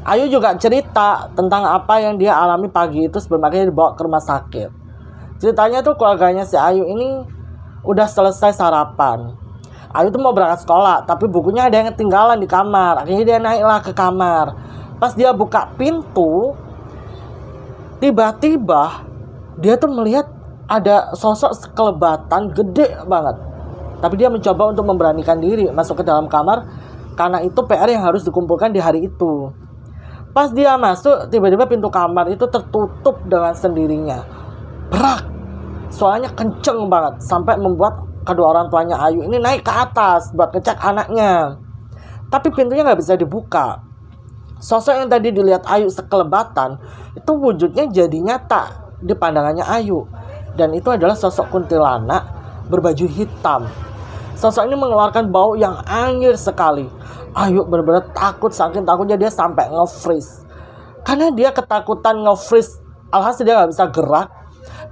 Ayu juga cerita tentang apa yang dia alami pagi itu sebelum akhirnya dibawa ke rumah sakit. Ceritanya tuh keluarganya si Ayu ini udah selesai sarapan. Ayu tuh mau berangkat sekolah, tapi bukunya ada yang ketinggalan di kamar. Akhirnya dia naiklah ke kamar. Pas dia buka pintu, tiba-tiba dia tuh melihat ada sosok sekelebatan gede banget. Tapi dia mencoba untuk memberanikan diri masuk ke dalam kamar, karena itu PR yang harus dikumpulkan di hari itu. Pas dia masuk, tiba-tiba pintu kamar itu tertutup dengan sendirinya. Brak! Suaranya kenceng banget, sampai membuat kedua orang tuanya Ayu ini naik ke atas buat ngecek anaknya. Tapi pintunya gak bisa dibuka. Sosok yang tadi dilihat Ayu sekelebatan, itu wujudnya jadi nyata di pandangannya Ayu. Dan itu adalah sosok kuntilanak berbaju hitam. Sosok ini mengeluarkan bau yang anyir sekali. Ayu benar-benar takut, saking takutnya dia sampai nge-freeze. Karena dia ketakutan nge-freeze, alhasil dia gak bisa gerak.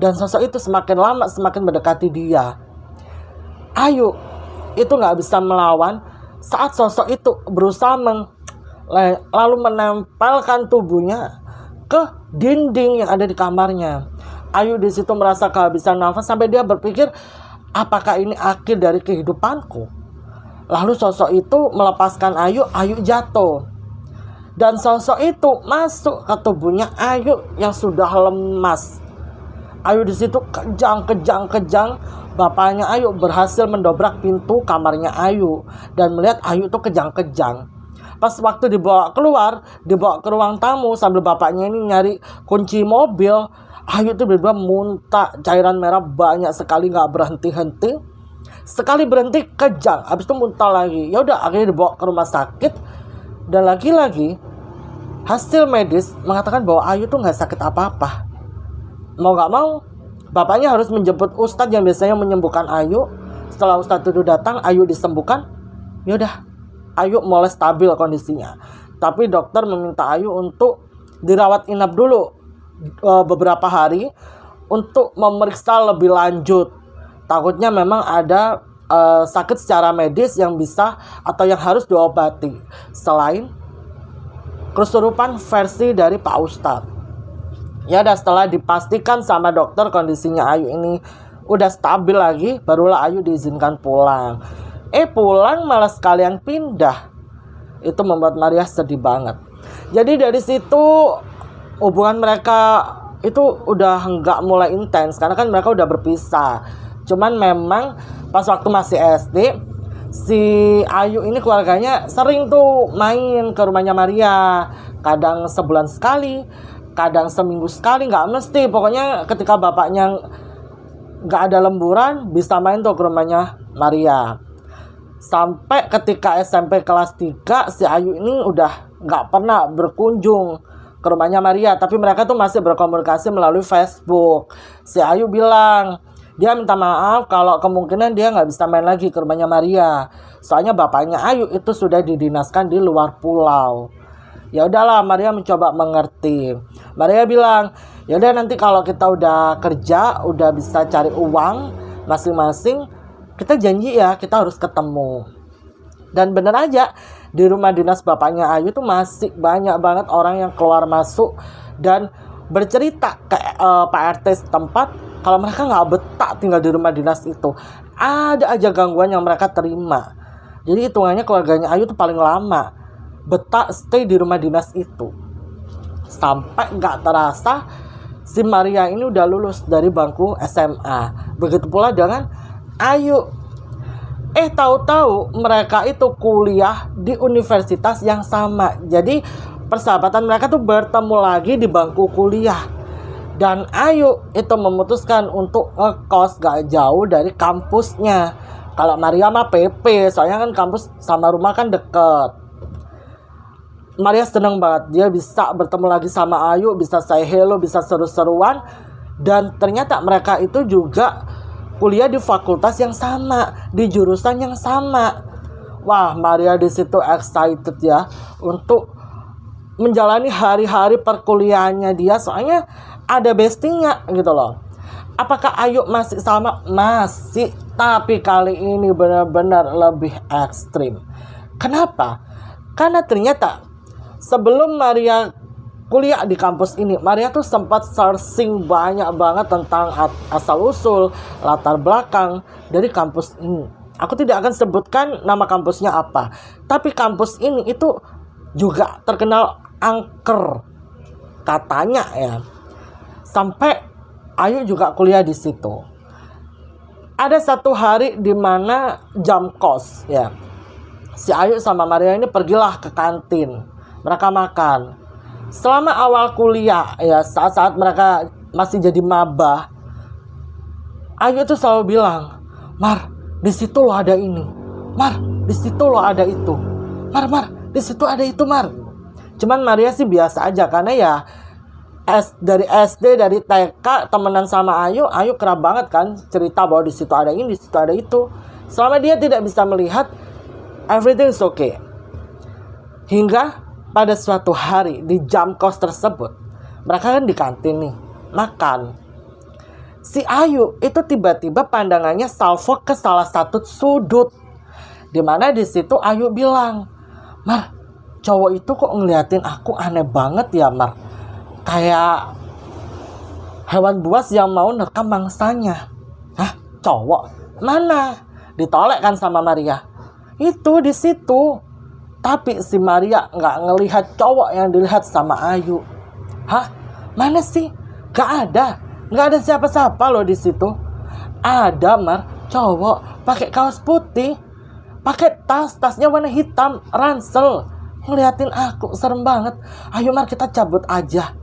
Dan sosok itu semakin lama semakin mendekati dia. Ayu itu gak bisa melawan saat sosok itu berusaha lalu menempelkan tubuhnya ke dinding yang ada di kamarnya. Ayu di situ merasa kehabisan nafas sampai dia berpikir, apakah ini akhir dari kehidupanku? Lalu sosok itu melepaskan Ayu jatuh. Dan sosok itu masuk ke tubuhnya Ayu yang sudah lemas. Ayu di situ kejang. Bapaknya Ayu berhasil mendobrak pintu kamarnya Ayu dan melihat Ayu itu kejang. Pas waktu dibawa keluar, dibawa ke ruang tamu sambil bapaknya ini nyari kunci mobil, Ayu itu tiba-tiba muntah cairan merah banyak sekali, gak berhenti-henti. Sekali berhenti kejang, habis itu muntah lagi. Ya udah, akhirnya dibawa ke rumah sakit. Dan lagi-lagi hasil medis mengatakan bahwa Ayu tuh gak sakit apa-apa. Mau gak mau, bapaknya harus menjemput ustadz yang biasanya menyembuhkan Ayu Setelah Ustadz itu datang, Ayu disembuhkan. Yaudah, Ayu mulai stabil kondisinya. Tapi dokter meminta Ayu untuk dirawat inap dulu beberapa hari untuk memeriksa lebih lanjut. Takutnya memang ada sakit secara medis yang bisa atau yang harus diobati selain kesurupan versi dari Pak Ustadz. Ya udah, setelah dipastikan sama dokter kondisinya Ayu ini udah stabil lagi, barulah Ayu diizinkan pulang. Pulang malah sekalian pindah. Itu membuat Maria sedih banget. Jadi dari situ hubungan mereka itu udah nggak mulai intens karena kan mereka udah berpisah. Cuman memang pas waktu masih SD, si Ayu ini keluarganya sering tuh main ke rumahnya Maria. Kadang sebulan sekali, kadang seminggu sekali, nggak mesti. Pokoknya ketika bapaknya nggak ada lemburan, bisa main tuh ke rumahnya Maria. Sampai ketika SMP kelas 3, si Ayu ini udah nggak pernah berkunjung ke rumahnya Maria. Tapi mereka tuh masih berkomunikasi melalui Facebook. Si Ayu bilang, dia minta maaf kalau kemungkinan dia nggak bisa main lagi ke rumahnya Maria. Soalnya bapaknya Ayu itu sudah didinaskan di luar pulau. Ya udahlah, Maria mencoba mengerti. Maria bilang, ya udah nanti kalau kita udah kerja, udah bisa cari uang masing-masing, kita janji ya kita harus ketemu. Dan bener aja, di rumah dinas bapaknya Ayu tuh masih banyak banget orang yang keluar masuk dan bercerita ke Pak RT setempat kalau mereka nggak betah tinggal di rumah dinas itu. Ada aja gangguan yang mereka terima. Jadi hitungannya keluarganya Ayu tuh paling lama betah stay di rumah dinas itu. Sampai nggak terasa si Maria ini udah lulus dari bangku SMA. Begitu pula dengan Ayu. Tahu-tahu mereka itu kuliah di universitas yang sama. Jadi persahabatan mereka tuh bertemu lagi di bangku kuliah. Dan Ayu itu memutuskan untuk ngekos gak jauh dari kampusnya. Kalau Maria mah PP, soalnya kan kampus sama rumah kan deket. Maria seneng banget, dia bisa bertemu lagi sama Ayu, bisa say hello, bisa seru-seruan. Dan ternyata mereka itu juga kuliah di fakultas yang sama, di jurusan yang sama. Wah, Maria di situ excited ya untuk menjalani hari-hari perkuliahannya dia, soalnya ada bestingnya gitu loh. Apakah Ayu masih sama? Masih, tapi kali ini benar-benar lebih ekstrim. Kenapa? Karena ternyata sebelum Maria kuliah di kampus ini, Maria tuh sempat searching banyak banget tentang asal-usul, latar belakang dari kampus ini. Aku tidak akan sebutkan nama kampusnya apa, tapi kampus ini itu juga terkenal angker katanya ya. Sampai Ayu juga kuliah di situ. Ada satu hari di mana jam kos ya, si Ayu sama Maria ini pergilah ke kantin. Mereka makan. Selama awal kuliah ya, saat-saat mereka masih jadi maba, Ayu tuh selalu bilang, Mar, di situ loh ada ini. Mar, di situ loh ada itu. Mar, di situ ada itu, Mar. Cuman Maria sih biasa aja karena ya dari SD, dari TK temenan sama Ayu kerap banget kan cerita bahwa di situ ada ini, di situ ada itu. Selama dia tidak bisa melihat, everything is okay. Hingga pada suatu hari di jam kos tersebut, mereka kan di kantin nih, makan. Si Ayu itu tiba-tiba pandangannya salvo ke salah satu sudut. Dimana di situ Ayu bilang, Mar, cowok itu kok ngeliatin aku aneh banget ya, Mar. Kayak hewan buas yang mau nerkam mangsanya. Hah, cowok? Mana? Ditolak kan sama Maria. Itu di situ. Tapi si Maria nggak ngelihat cowok yang dilihat sama Ayu. Hah? Mana sih? Gak ada. Nggak ada siapa-siapa loh di situ. Ada, Mar, cowok pakai kaos putih, pakai tasnya warna hitam, ransel, ngeliatin aku, serem banget. Ayo Mar, kita cabut aja.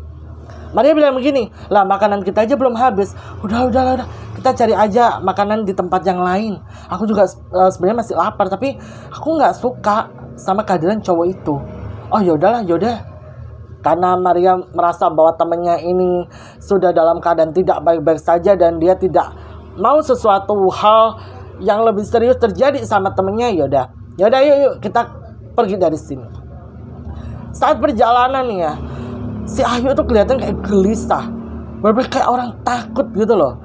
Maria bilang begini, lah makanan kita aja belum habis. Udah, kita cari aja makanan di tempat yang lain. Aku juga sebenarnya masih lapar, tapi aku nggak suka sama kehadiran cowok itu. Oh yaudah. Karena Maria merasa bahwa temannya ini sudah dalam keadaan tidak baik-baik saja dan dia tidak mau sesuatu hal yang lebih serius terjadi sama temennya. Yaudah yuk kita pergi dari sini. Saat perjalanan nih ya, si Ayu tuh kelihatan kayak gelisah, bener-bener kayak orang takut gitu loh.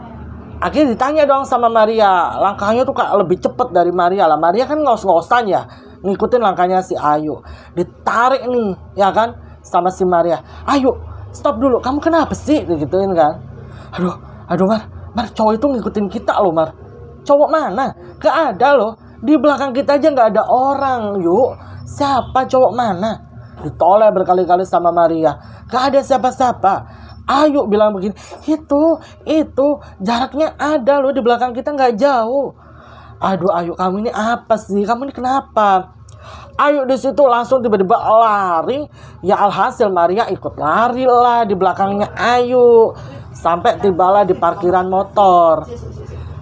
Akhirnya ditanya dong sama Maria, langkahnya tuh kayak lebih cepet dari Maria lah. Maria kan ngos-ngosan ya, ngikutin langkahnya si Ayu. Ditarik nih ya kan sama si Maria. Ayu, stop dulu, kamu kenapa sih? Digituin kan. Aduh Mar, cowok itu ngikutin kita loh Mar. Cowok mana? Gak ada loh. Di belakang kita aja gak ada orang. Yuk, siapa cowok mana? Ditoleh berkali-kali sama Maria. Gak ada siapa-siapa. Ayu bilang begini, itu jaraknya ada loh, di belakang kita gak jauh. Aduh Ayu, kamu ini apa sih? Kamu ini kenapa? Ayu di situ langsung tiba-tiba lari. Ya alhasil Maria ikut lari lah di belakangnya Ayu. Sampai tibalah di parkiran motor.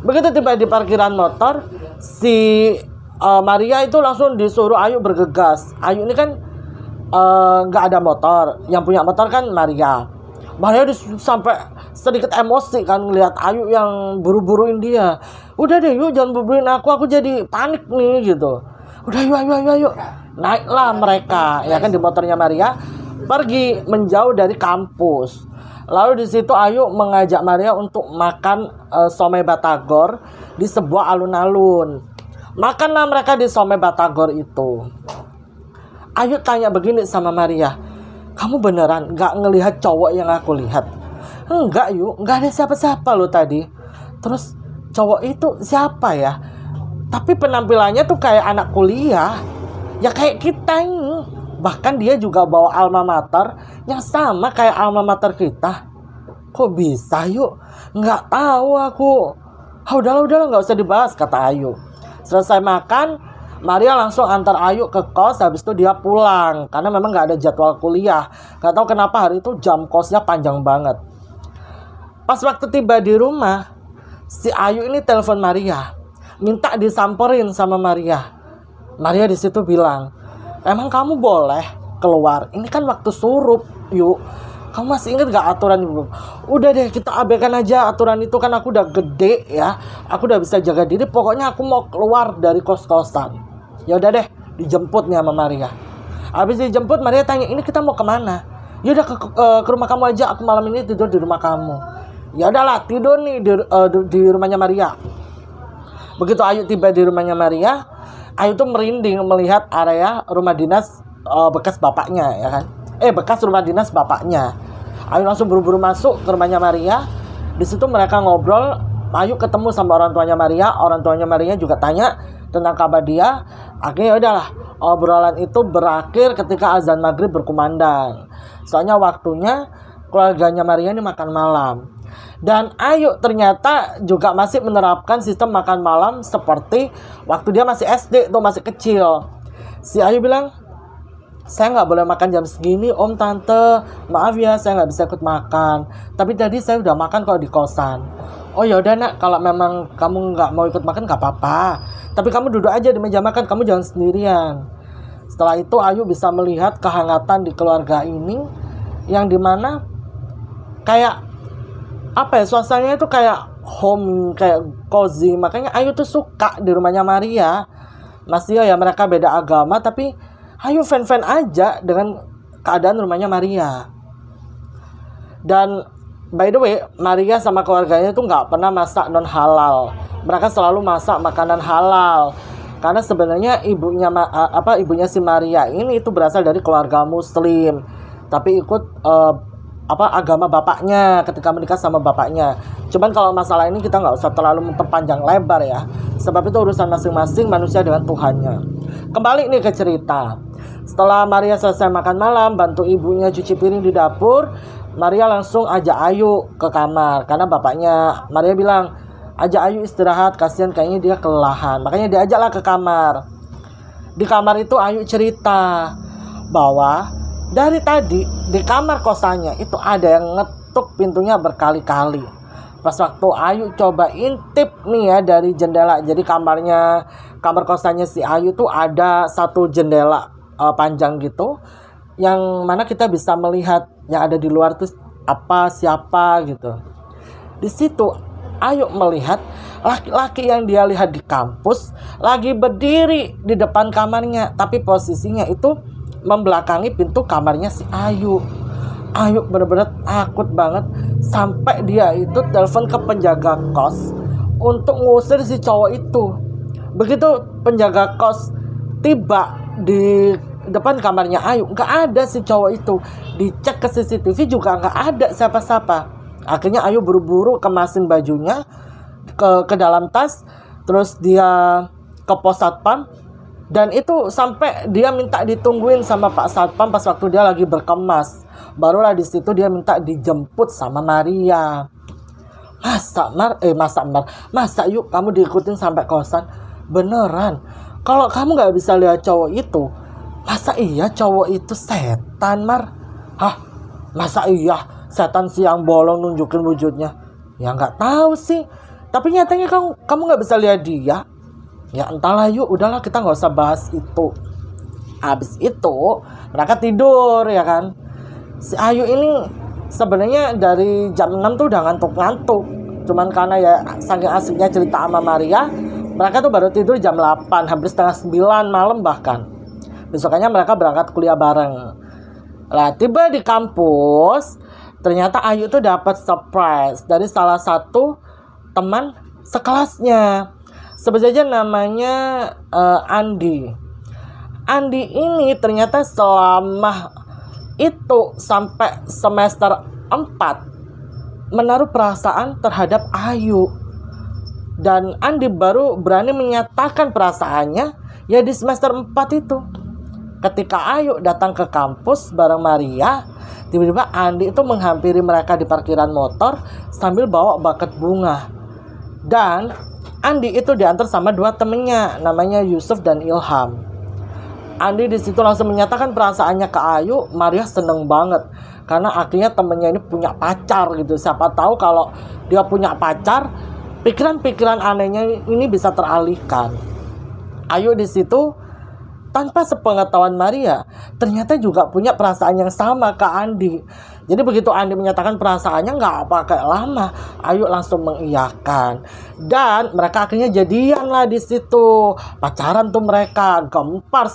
Begitu tiba di parkiran motor, si Maria itu langsung disuruh Ayu bergegas. Ayu ini kan nggak ada motor, yang punya motor kan Maria. Maria sampai sedikit emosi kan ngelihat Ayu yang buru-buruin dia. Udah deh yuk, jangan buru-buruin aku jadi panik nih gitu. Udah yuk. Naiklah mereka ya kan di motornya Maria, pergi menjauh dari kampus. Lalu di situ Ayu mengajak Maria untuk makan somai batagor di sebuah alun-alun. Makanlah mereka di somai batagor itu. Ayu tanya begini sama Maria, kamu beneran gak ngelihat cowok yang aku lihat? Enggak yuk, gak ada siapa-siapa loh tadi. Terus cowok itu siapa ya? Tapi penampilannya tuh kayak anak kuliah. Ya kayak kita ini. Bahkan dia juga bawa alma mater yang sama kayak alma mater kita. Kok bisa yuk? Nggak tahu aku. Udahlah nggak usah dibahas, kata Ayu. Selesai makan, Maria langsung antar Ayu ke kos. Habis itu dia pulang karena memang nggak ada jadwal kuliah. Nggak tahu kenapa hari itu jam kosnya panjang banget. Pas waktu tiba di rumah, si Ayu ini telepon Maria, minta disamperin sama Maria. Maria di situ bilang, emang kamu boleh keluar? Ini kan waktu surup, yuk. Kamu masih ingat gak aturan itu? Udah deh, kita abaikan aja aturan itu, kan aku udah gede ya. Aku udah bisa jaga diri. Pokoknya aku mau keluar dari kos-kosan. Ya udah deh, dijemput nih sama Maria. Habis dijemput, Maria tanya, ini kita mau kemana? Ya udah ke rumah kamu aja. Aku malam ini tidur di rumah kamu. Ya udahlah, tidur nih di rumahnya Maria. Begitu Ayu tiba di rumahnya Maria, Ayu tuh merinding melihat area rumah dinas bekas bapaknya ya kan. Bekas rumah dinas bapaknya. Ayu langsung buru-buru masuk ke rumahnya Maria. Di situ mereka ngobrol. Ayu ketemu sama orang tuanya Maria. Orang tuanya Maria juga tanya tentang kabar dia. Akhirnya udahlah, obrolan itu berakhir ketika azan maghrib berkumandang. Soalnya waktunya keluarganya Maria ini makan malam. Dan Ayu ternyata juga masih menerapkan sistem makan malam seperti waktu dia masih SD tuh, masih kecil. Si Ayu bilang, saya nggak boleh makan jam segini om tante, maaf ya saya nggak bisa ikut makan, tapi tadi saya udah makan kalau di kosan. Oh yaudah nak, kalau memang kamu nggak mau ikut makan nggak apa-apa, tapi kamu duduk aja di meja makan, kamu jangan sendirian. Setelah itu Ayu bisa melihat kehangatan di keluarga ini, yang dimana kayak apa ya, suasananya itu kayak home, kayak cozy. Makanya Ayu tuh suka di rumahnya Maria. Masih ya mereka beda agama, tapi Ayu fan-fan aja dengan keadaan rumahnya Maria. Dan by the way, Maria sama keluarganya tuh nggak pernah masak non halal. Mereka selalu masak makanan halal. Karena sebenarnya ibunya si Maria ini itu berasal dari keluarga Muslim, tapi ikut agama bapaknya ketika menikah sama bapaknya. Cuman kalau masalah ini kita nggak usah terlalu memperpanjang lebar ya, sebab itu urusan masing-masing manusia dengan Tuhannya. Kembali nih ke cerita. Setelah Maria selesai makan malam, bantu ibunya cuci piring di dapur, Maria langsung ajak Ayu ke kamar. Karena bapaknya Maria bilang, ajak Ayu istirahat, kasihan kayaknya dia kelelahan. Makanya diajaklah ke kamar. Di kamar itu Ayu cerita bahwa dari tadi di kamar kosannya itu ada yang ngetuk pintunya berkali-kali. Pas waktu Ayu coba intip nih ya dari jendela. Jadi kamar kosannya si Ayu tuh ada satu jendela panjang gitu, yang mana kita bisa melihat yang ada di luar tuh siapa gitu. Di situ Ayu melihat laki-laki yang dia lihat di kampus lagi berdiri di depan kamarnya, tapi posisinya itu membelakangi pintu kamarnya si Ayu. Ayu benar-benar takut banget sampai dia itu telepon ke penjaga kos untuk ngusir si cowok itu. Begitu penjaga kos tiba di depan kamarnya Ayu, nggak ada si cowok itu. Dicek ke CCTV juga nggak ada siapa-siapa. Akhirnya Ayu buru-buru kemasin bajunya ke dalam tas, terus dia ke pos satpam. Dan itu sampai dia minta ditungguin sama Pak Satpam pas waktu dia lagi berkemas. Barulah di situ dia minta dijemput sama Maria. Masa yuk kamu diikutin sampai kosan? Beneran? Kalau kamu nggak bisa lihat cowok itu, masa iya cowok itu setan, Mar? Hah? Masa iya setan siang bolong nunjukin wujudnya? Ya nggak tahu sih. Tapi nyatanya kamu nggak bisa lihat dia. Ya entahlah yuk, udahlah kita nggak usah bahas itu. Habis itu mereka tidur ya kan. Si Ayu ini sebenarnya dari jam 6 tuh udah ngantuk-ngantuk. Cuman karena ya saking asiknya cerita sama Maria, mereka tuh baru tidur jam 8, hampir setengah 9 malam bahkan. Besokannya mereka berangkat kuliah bareng. Lah tiba di kampus, ternyata Ayu tuh dapat surprise dari salah satu teman sekelasnya. Sebut saja namanya Andi. Andi ini ternyata selama itu sampai semester 4 menaruh perasaan terhadap Ayu. Dan Andi baru berani menyatakan perasaannya ya di semester 4 itu. Ketika Ayu datang ke kampus bareng Maria, tiba-tiba Andi itu menghampiri mereka di parkiran motor sambil bawa buket bunga. Dan Andi itu diantar sama dua temennya, namanya Yusuf dan Ilham. Andi di situ langsung menyatakan perasaannya ke Ayu. Maria seneng banget karena akhirnya temennya ini punya pacar gitu. Siapa tahu kalau dia punya pacar, pikiran-pikiran anehnya ini bisa teralihkan. Ayu di situ tanpa sepengetahuan Maria ternyata juga punya perasaan yang sama ke Andi. Jadi begitu Andi menyatakan perasaannya, nggak pakai lama, Ayu langsung mengiyakan. Dan mereka akhirnya jadian lah di situ. Pacaran tuh mereka, gempar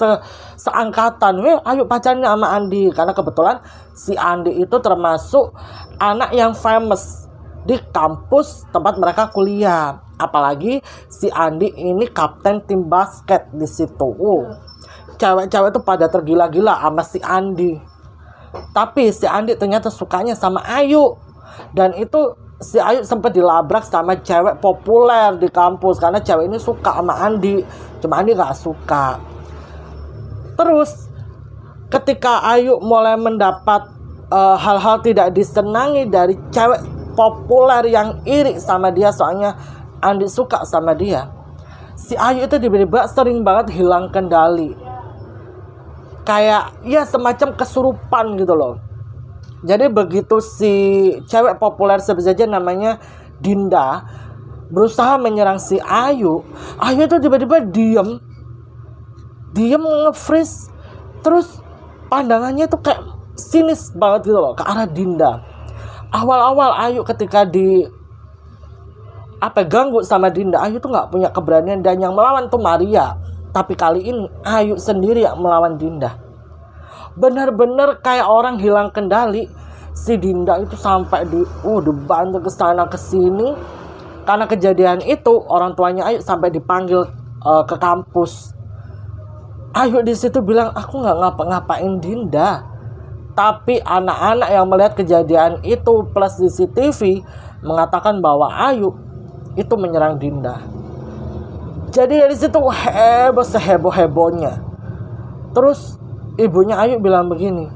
seangkatan. Ayu pacarnya sama Andi. Karena kebetulan si Andi itu termasuk anak yang famous di kampus tempat mereka kuliah. Apalagi si Andi ini kapten tim basket di situ. Cewek-cewek tuh pada tergila-gila sama si Andi. Tapi si Andi ternyata sukanya sama Ayu. Dan itu si Ayu sempat dilabrak sama cewek populer di kampus. Karena cewek ini suka sama Andi. Cuma Andi gak suka. Terus ketika Ayu mulai mendapat hal-hal tidak disenangi dari cewek populer yang iri sama dia, soalnya Andi suka sama dia, si Ayu itu tiba-tiba sering banget hilang kendali. Kayak ya semacam kesurupan gitu loh. Jadi begitu si cewek populer sebut saja namanya Dinda berusaha menyerang si Ayu, Ayu itu tiba-tiba diem nge-freeze. Terus pandangannya tuh kayak sinis banget gitu loh ke arah Dinda. Awal-awal Ayu ketika ganggu sama Dinda, Ayu tuh nggak punya keberanian dan yang melawan tuh Maria. Tapi kali ini Ayu sendiri yang melawan Dinda. Benar-benar kayak orang hilang kendali. Si Dinda itu sampai dibantu ke sana ke sini. Karena kejadian itu orang tuanya Ayu sampai dipanggil ke kampus. Ayu di situ bilang, aku nggak ngapa-ngapain Dinda. Tapi anak-anak yang melihat kejadian itu plus CCTV mengatakan bahwa Ayu itu menyerang Dinda. Jadi dari situ seheboh-hebohnya. Terus ibunya Ayu bilang begini.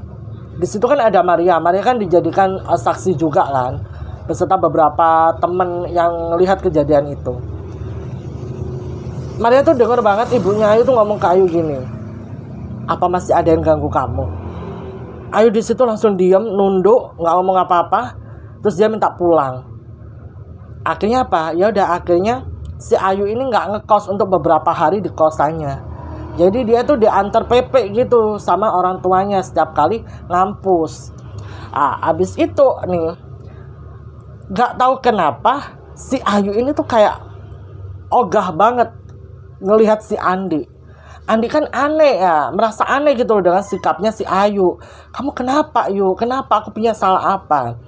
Di situ kan ada Maria. Maria kan dijadikan saksi juga kan, beserta beberapa temen yang lihat kejadian itu. Maria tuh denger banget ibunya Ayu tuh ngomong ke Ayu gini, apa masih ada yang ganggu kamu? Ayu di situ langsung diem, nunduk, nggak ngomong apa-apa. Terus dia minta pulang. Akhirnya apa? Ya udah, akhirnya si Ayu ini nggak ngekos untuk beberapa hari di kosannya. Jadi dia tuh diantar PP gitu sama orang tuanya setiap kali ngampus. Abis itu nih, nggak tahu kenapa si Ayu ini tuh kayak ogah banget ngelihat si Andi. Andi kan aneh ya, merasa aneh gitu loh dengan sikapnya si Ayu. Kamu kenapa Yu? Kenapa, aku punya salah apa?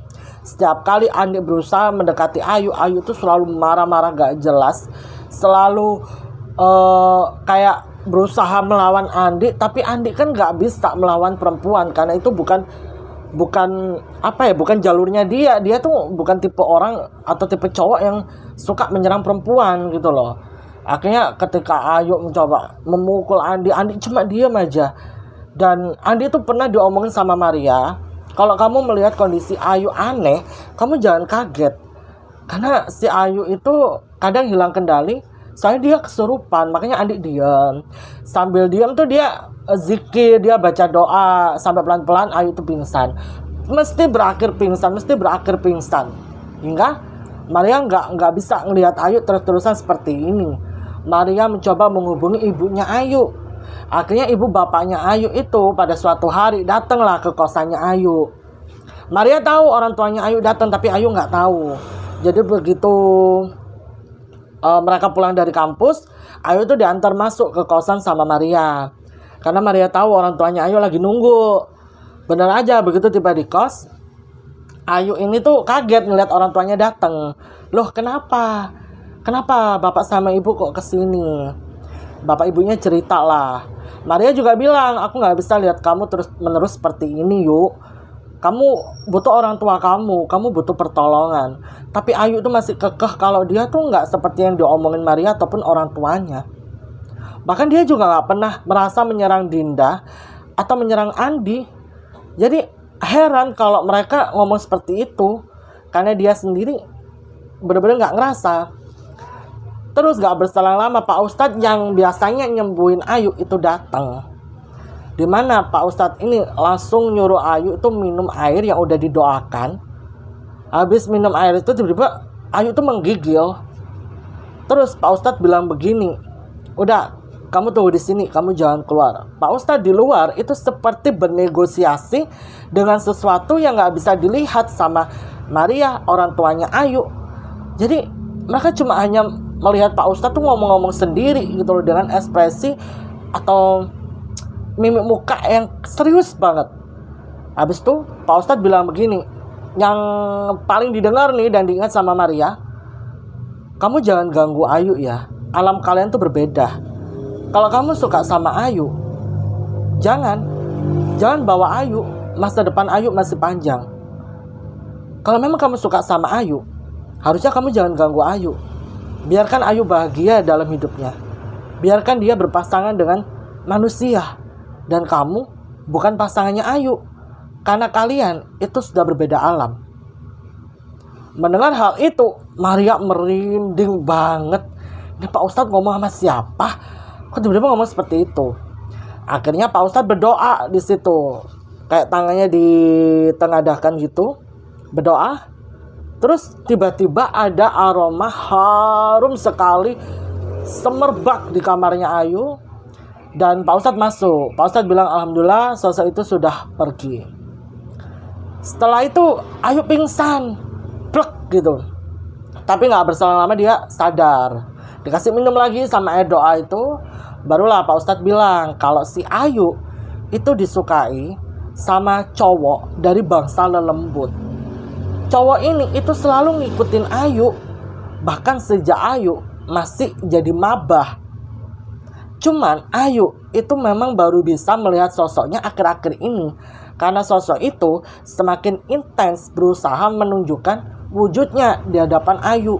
Setiap kali Andi berusaha mendekati Ayu, Ayu tuh selalu marah-marah gak jelas. Selalu kayak berusaha melawan Andi. Tapi Andi kan gak bisa melawan perempuan, karena itu bukan jalurnya dia. Dia tuh bukan tipe orang atau tipe cowok yang suka menyerang perempuan gitu loh. Akhirnya ketika Ayu mencoba memukul Andi cuma diam aja. Dan Andi tuh pernah diomongin sama Maria, kalau kamu melihat kondisi Ayu aneh, kamu jangan kaget. Karena si Ayu itu kadang hilang kendali, soalnya dia kesurupan. Makanya Andi diam. Sambil diam tuh dia zikir, dia baca doa, sampai pelan-pelan Ayu tuh pingsan. Mesti berakhir pingsan. Hingga Maria nggak bisa ngelihat Ayu terus-terusan seperti ini. Maria mencoba menghubungi ibunya Ayu. Akhirnya ibu bapaknya Ayu itu pada suatu hari datanglah ke kosannya Ayu. Maria tahu orang tuanya Ayu datang, tapi Ayu nggak tahu. Jadi begitu mereka pulang dari kampus, Ayu tuh diantar masuk ke kosan sama Maria. Karena Maria tahu orang tuanya Ayu lagi nunggu. Bener aja, begitu tiba di kos, Ayu ini tuh kaget ngeliat orang tuanya datang. Loh, kenapa? Kenapa bapak sama ibu kok kesini? Bapak ibunya cerita lah. Maria juga bilang, aku gak bisa lihat kamu terus menerus seperti ini Yuk. Kamu butuh orang tua kamu butuh pertolongan. Tapi Ayu tuh masih kekeh kalau dia tuh gak seperti yang diomongin Maria ataupun orang tuanya. Bahkan dia juga gak pernah merasa menyerang Dinda atau menyerang Andi. Jadi heran kalau mereka ngomong seperti itu, karena dia sendiri benar-benar gak ngerasa. Terus gak berselang lama Pak Ustadz yang biasanya nyembuhin Ayu itu datang. Dimana Pak Ustadz ini langsung nyuruh Ayu itu minum air yang udah didoakan. Habis minum air itu tiba-tiba Ayu itu menggigil. Terus Pak Ustadz bilang begini, udah kamu tunggu di sini, kamu jangan keluar. Pak Ustadz di luar itu seperti bernegosiasi dengan sesuatu yang gak bisa dilihat sama Maria, orang tuanya Ayu. Jadi mereka cuma hanya melihat Pak Ustadz tuh ngomong-ngomong sendiri gitu loh, dengan ekspresi atau mimik muka yang serius banget. Habis itu Pak Ustadz bilang begini, yang paling didengar nih dan diingat sama Maria, kamu jangan ganggu Ayu ya, alam kalian tuh berbeda. Kalau kamu suka sama Ayu, jangan bawa Ayu, masa depan Ayu masih panjang. Kalau memang kamu suka sama Ayu, harusnya kamu jangan ganggu Ayu. Biarkan Ayu bahagia dalam hidupnya. Biarkan dia berpasangan dengan manusia. Dan kamu bukan pasangannya Ayu. Karena kalian itu sudah berbeda alam. Mendengar hal itu, Maria merinding banget. Ini Pak Ustadz ngomong sama siapa? Kok tiba-tiba ngomong seperti itu? Akhirnya Pak Ustadz berdoa di situ. Kayak tangannya ditengadahkan gitu. Berdoa. Terus tiba-tiba ada aroma harum sekali semerbak di kamarnya Ayu. Dan Pak Ustadz masuk. Pak Ustadz bilang alhamdulillah sosok itu sudah pergi. Setelah itu Ayu pingsan, plek gitu. Tapi gak berselang lama dia sadar. Dikasih minum lagi sama air doa itu. Barulah Pak Ustadz bilang kalau si Ayu itu disukai sama cowok dari bangsa lelembut. Cowok ini itu selalu ngikutin Ayu. Bahkan sejak Ayu masih jadi mabah. Cuman Ayu itu memang baru bisa melihat sosoknya akhir-akhir ini. Karena sosok itu semakin intens berusaha menunjukkan wujudnya di hadapan Ayu.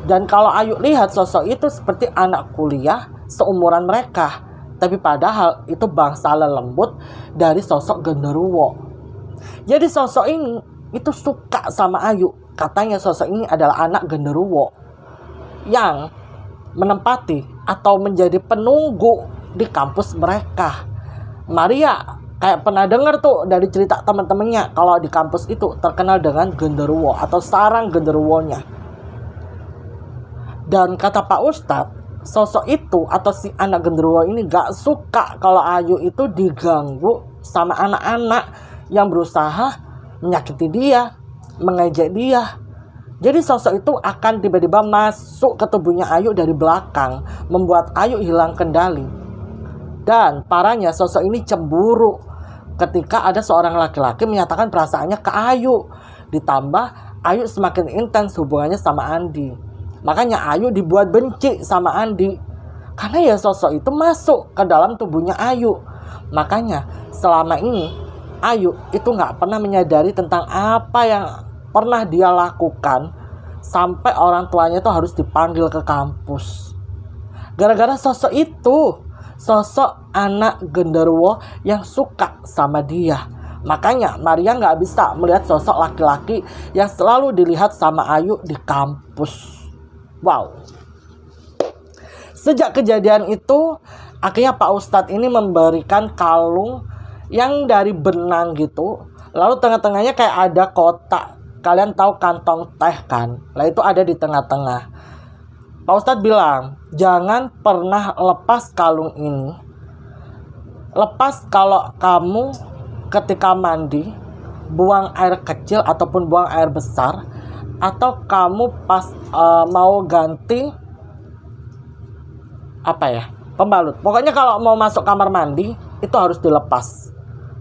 Dan kalau Ayu lihat sosok itu seperti anak kuliah seumuran mereka. Tapi padahal itu bangsa lelembut dari sosok genderuwo. Jadi sosok ini itu suka sama Ayu. Katanya sosok ini adalah anak genderuwo yang menempati atau menjadi penunggu di kampus mereka. Maria kayak pernah dengar tuh dari cerita teman-temannya kalau di kampus itu terkenal dengan genderuwo atau sarang genderuwonya. Dan kata Pak Ustadz, sosok itu atau si anak genderuwo ini gak suka kalau Ayu itu diganggu sama anak-anak yang berusaha menyakiti dia, mengejek dia. Jadi sosok itu akan tiba-tiba masuk ke tubuhnya Ayu dari belakang, membuat Ayu hilang kendali. Dan parahnya sosok ini cemburu ketika ada seorang laki-laki menyatakan perasaannya ke Ayu. Ditambah Ayu semakin intens hubungannya sama Andi. Makanya Ayu dibuat benci sama Andi. Karena ya sosok itu masuk ke dalam tubuhnya Ayu. Makanya selama ini Ayu itu gak pernah menyadari tentang apa yang pernah dia lakukan sampai orang tuanya itu harus dipanggil ke kampus. Gara-gara sosok itu, sosok anak genderuwo yang suka sama dia. Makanya Maria gak bisa melihat sosok laki-laki yang selalu dilihat sama Ayu di kampus. Wow. Sejak kejadian itu, akhirnya Pak Ustadz ini memberikan kalung yang dari benang gitu. Lalu tengah-tengahnya kayak ada kotak. Kalian tahu kantong teh kan? Lah itu ada di tengah-tengah. Pak Ustadz bilang, jangan pernah lepas kalung ini. Lepas kalau kamu ketika mandi, buang air kecil ataupun buang air besar. Atau kamu pas mau ganti pembalut. Pokoknya kalau mau masuk kamar mandi, itu harus dilepas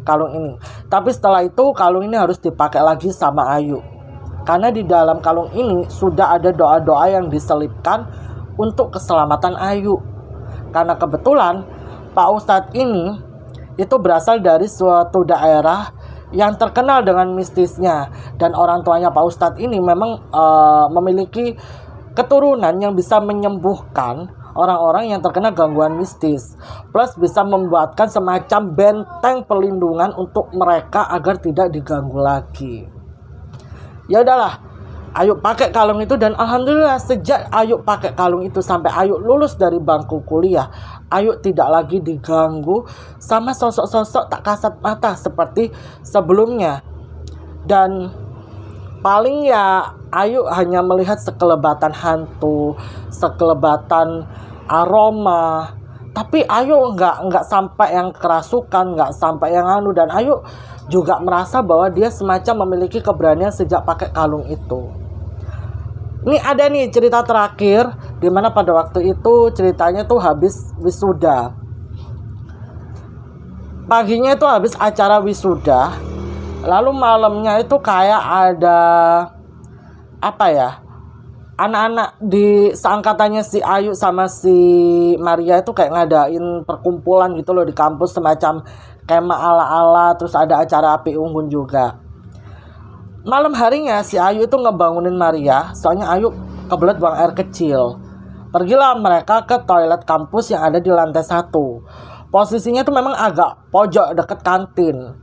kalung ini. Tapi setelah itu kalung ini harus dipakai lagi sama Ayu. Karena di dalam kalung ini sudah ada doa-doa yang diselipkan untuk keselamatan Ayu. Karena kebetulan Pak Ustadz ini itu berasal dari suatu daerah yang terkenal dengan mistisnya. Dan orang tuanya Pak Ustadz ini memang memiliki keturunan yang bisa menyembuhkan orang-orang yang terkena gangguan mistis. Plus bisa membuatkan semacam benteng pelindungan untuk mereka agar tidak diganggu lagi. Ya udahlah, Ayu pakai kalung itu dan alhamdulillah sejak Ayu pakai kalung itu sampai Ayu lulus dari bangku kuliah, Ayu tidak lagi diganggu sama sosok-sosok tak kasat mata seperti sebelumnya. Dan paling ya Ayu hanya melihat sekelebatan hantu, sekelebatan aroma. Tapi Ayu nggak sampai yang kerasukan, nggak sampai yang dan Ayu juga merasa bahwa dia semacam memiliki keberanian sejak pakai kalung itu. Ini ada nih cerita terakhir, dimana pada waktu itu ceritanya tuh habis wisuda. Paginya itu habis acara wisuda, lalu malamnya itu kayak ada anak-anak di seangkatannya si Ayu sama si Maria itu kayak ngadain perkumpulan gitu loh di kampus, semacam kemah ala-ala, terus ada acara api unggun juga. Malam harinya si Ayu itu ngebangunin Maria, soalnya Ayu kebelet buang air kecil. Pergilah mereka ke toilet kampus yang ada di lantai 1. Posisinya tuh memang agak pojok deket kantin.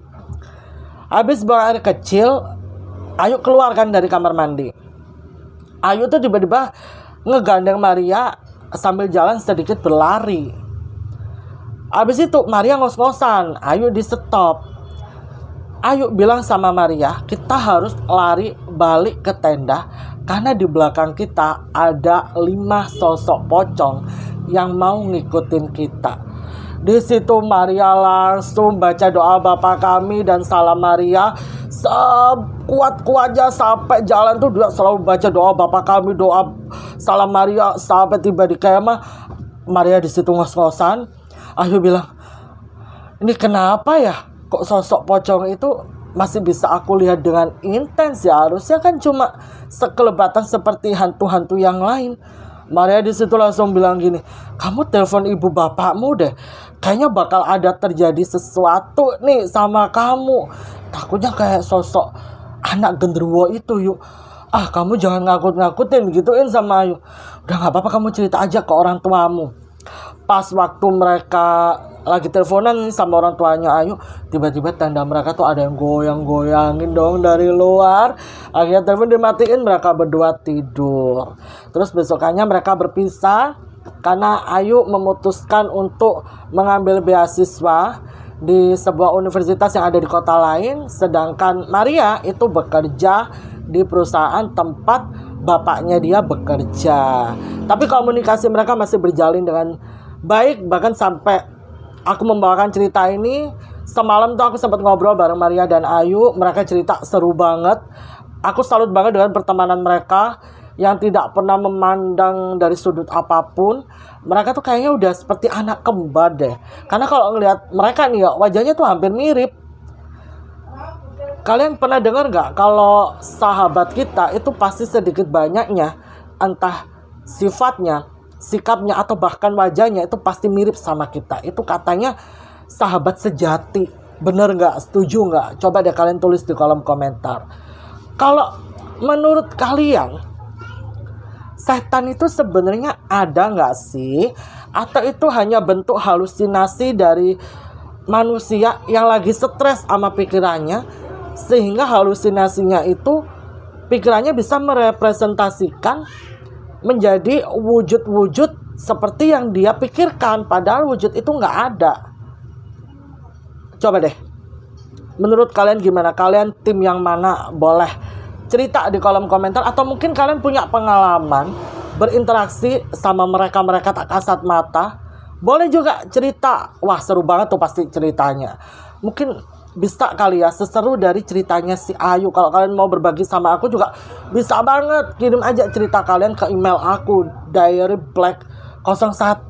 Habis buang air kecil, Ayu keluar kan dari kamar mandi. Ayu tuh tiba-tiba ngegandeng Maria sambil jalan sedikit berlari. Habis itu Maria ngos-ngosan, Ayu di stop. Ayu bilang sama Maria, kita harus lari balik ke tenda karena di belakang kita ada 5 sosok pocong yang mau ngikutin kita. Di situ Maria langsung baca doa Bapa Kami dan salam Maria sekuat-kuatnya sampai jalan tuh dia selalu baca doa Bapa Kami, doa salam Maria sampai tiba di kemah. Maria di situ ngos-ngosan. Ayu bilang, ini kenapa ya kok sosok pocong itu masih bisa aku lihat dengan intens ya? Harusnya kan cuma sekelebatan seperti hantu-hantu yang lain. Maria di situ langsung bilang gini, kamu telepon ibu bapakmu deh. Kayaknya bakal ada terjadi sesuatu nih sama kamu. Takutnya kayak sosok anak genderuwo itu yuk. Kamu jangan ngakut-ngakutin gituin sama Ayu. Udah gak apa-apa, kamu cerita aja ke orang tuamu. Pas waktu mereka lagi teleponan sama orang tuanya Ayu, tiba-tiba tenda mereka tuh ada yang goyang-goyangin dong dari luar. Akhirnya telepon dimatiin, mereka berdua tidur. Terus besokannya mereka berpisah karena Ayu memutuskan untuk mengambil beasiswa di sebuah universitas yang ada di kota lain. Sedangkan Maria itu bekerja di perusahaan tempat bapaknya dia bekerja. Tapi komunikasi mereka masih berjalin dengan baik. Bahkan sampai aku membawakan cerita ini, semalam tuh aku sempat ngobrol bareng Maria dan Ayu. Mereka cerita seru banget. Aku salut banget dengan pertemanan mereka yang tidak pernah memandang dari sudut apapun. Mereka tuh kayaknya udah seperti anak kembar deh. Karena kalau ngelihat mereka nih ya, wajahnya tuh hampir mirip. Kalian pernah dengar nggak kalau sahabat kita itu pasti sedikit banyaknya, entah sifatnya, sikapnya, atau bahkan wajahnya itu pasti mirip sama kita. Itu katanya sahabat sejati. Bener nggak? Setuju nggak? Coba deh kalian tulis di kolom komentar. Kalau menurut kalian, setan itu sebenarnya ada nggak sih? Atau itu hanya bentuk halusinasi dari manusia yang lagi stres sama pikirannya, sehingga halusinasinya itu pikirannya bisa merepresentasikan menjadi wujud-wujud seperti yang dia pikirkan, padahal wujud itu nggak ada. Coba deh, menurut kalian gimana? Kalian tim yang mana? Boleh cerita di kolom komentar. Atau mungkin kalian punya pengalaman berinteraksi sama mereka tak kasat mata. Boleh juga cerita. Wah, seru banget tuh pasti ceritanya. Mungkin bisa kali ya seseru dari ceritanya si Ayu. Kalau kalian mau berbagi sama aku juga bisa banget. Kirim aja cerita kalian ke email aku, diaryblack01.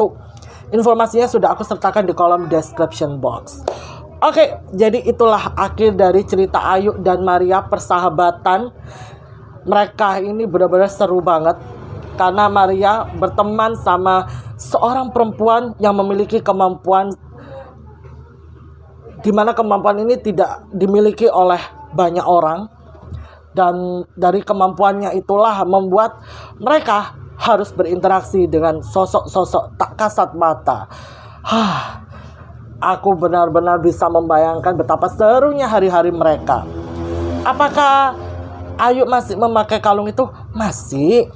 Informasinya sudah aku sertakan di kolom description box. Oke, jadi itulah akhir dari cerita Ayu dan Maria, persahabatan. Mereka ini benar-benar seru banget. Karena Maria berteman sama seorang perempuan yang memiliki kemampuan, dimana kemampuan ini tidak dimiliki oleh banyak orang. Dan dari kemampuannya itulah membuat mereka harus berinteraksi dengan sosok-sosok tak kasat mata. Aku benar-benar bisa membayangkan betapa serunya hari-hari mereka. Apakah Ayu masih memakai kalung itu? Masih.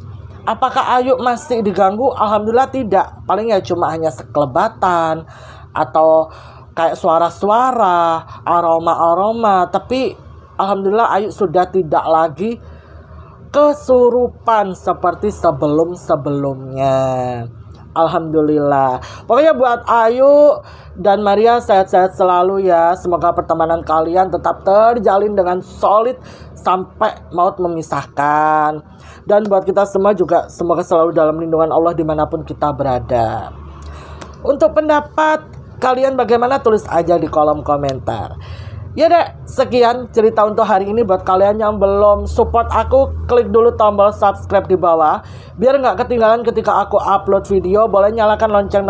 Apakah Ayu masih diganggu? Alhamdulillah tidak. Paling ya cuma hanya sekelebatan atau kayak suara-suara, aroma-aroma. Tapi alhamdulillah Ayu sudah tidak lagi kesurupan seperti sebelum-sebelumnya. Alhamdulillah. Pokoknya buat Ayu dan Maria sehat-sehat selalu ya. Semoga pertemanan kalian tetap terjalin dengan solid sampai maut memisahkan. Dan buat kita semua juga semoga selalu dalam lindungan Allah dimanapun kita berada. Untuk pendapat kalian bagaimana, tulis aja di kolom komentar. Ya deh, sekian cerita untuk hari ini. Buat kalian yang belum support aku, klik dulu tombol subscribe di bawah biar nggak ketinggalan ketika aku upload video. Boleh nyalakan lonceng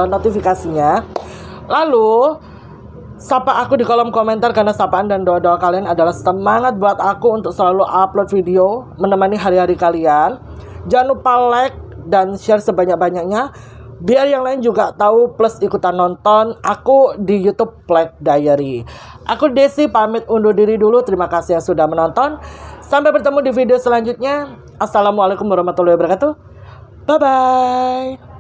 notifikasinya. Lalu sapa aku di kolom komentar, karena sapaan dan doa-doa kalian adalah semangat buat aku untuk selalu upload video menemani hari-hari kalian. Jangan lupa like dan share sebanyak-banyaknya biar yang lain juga tahu, plus ikutan nonton aku di YouTube Black Diary. Aku Desi pamit undur diri dulu. Terima kasih yang sudah menonton. Sampai bertemu di video selanjutnya. Assalamualaikum warahmatullahi wabarakatuh. Bye bye.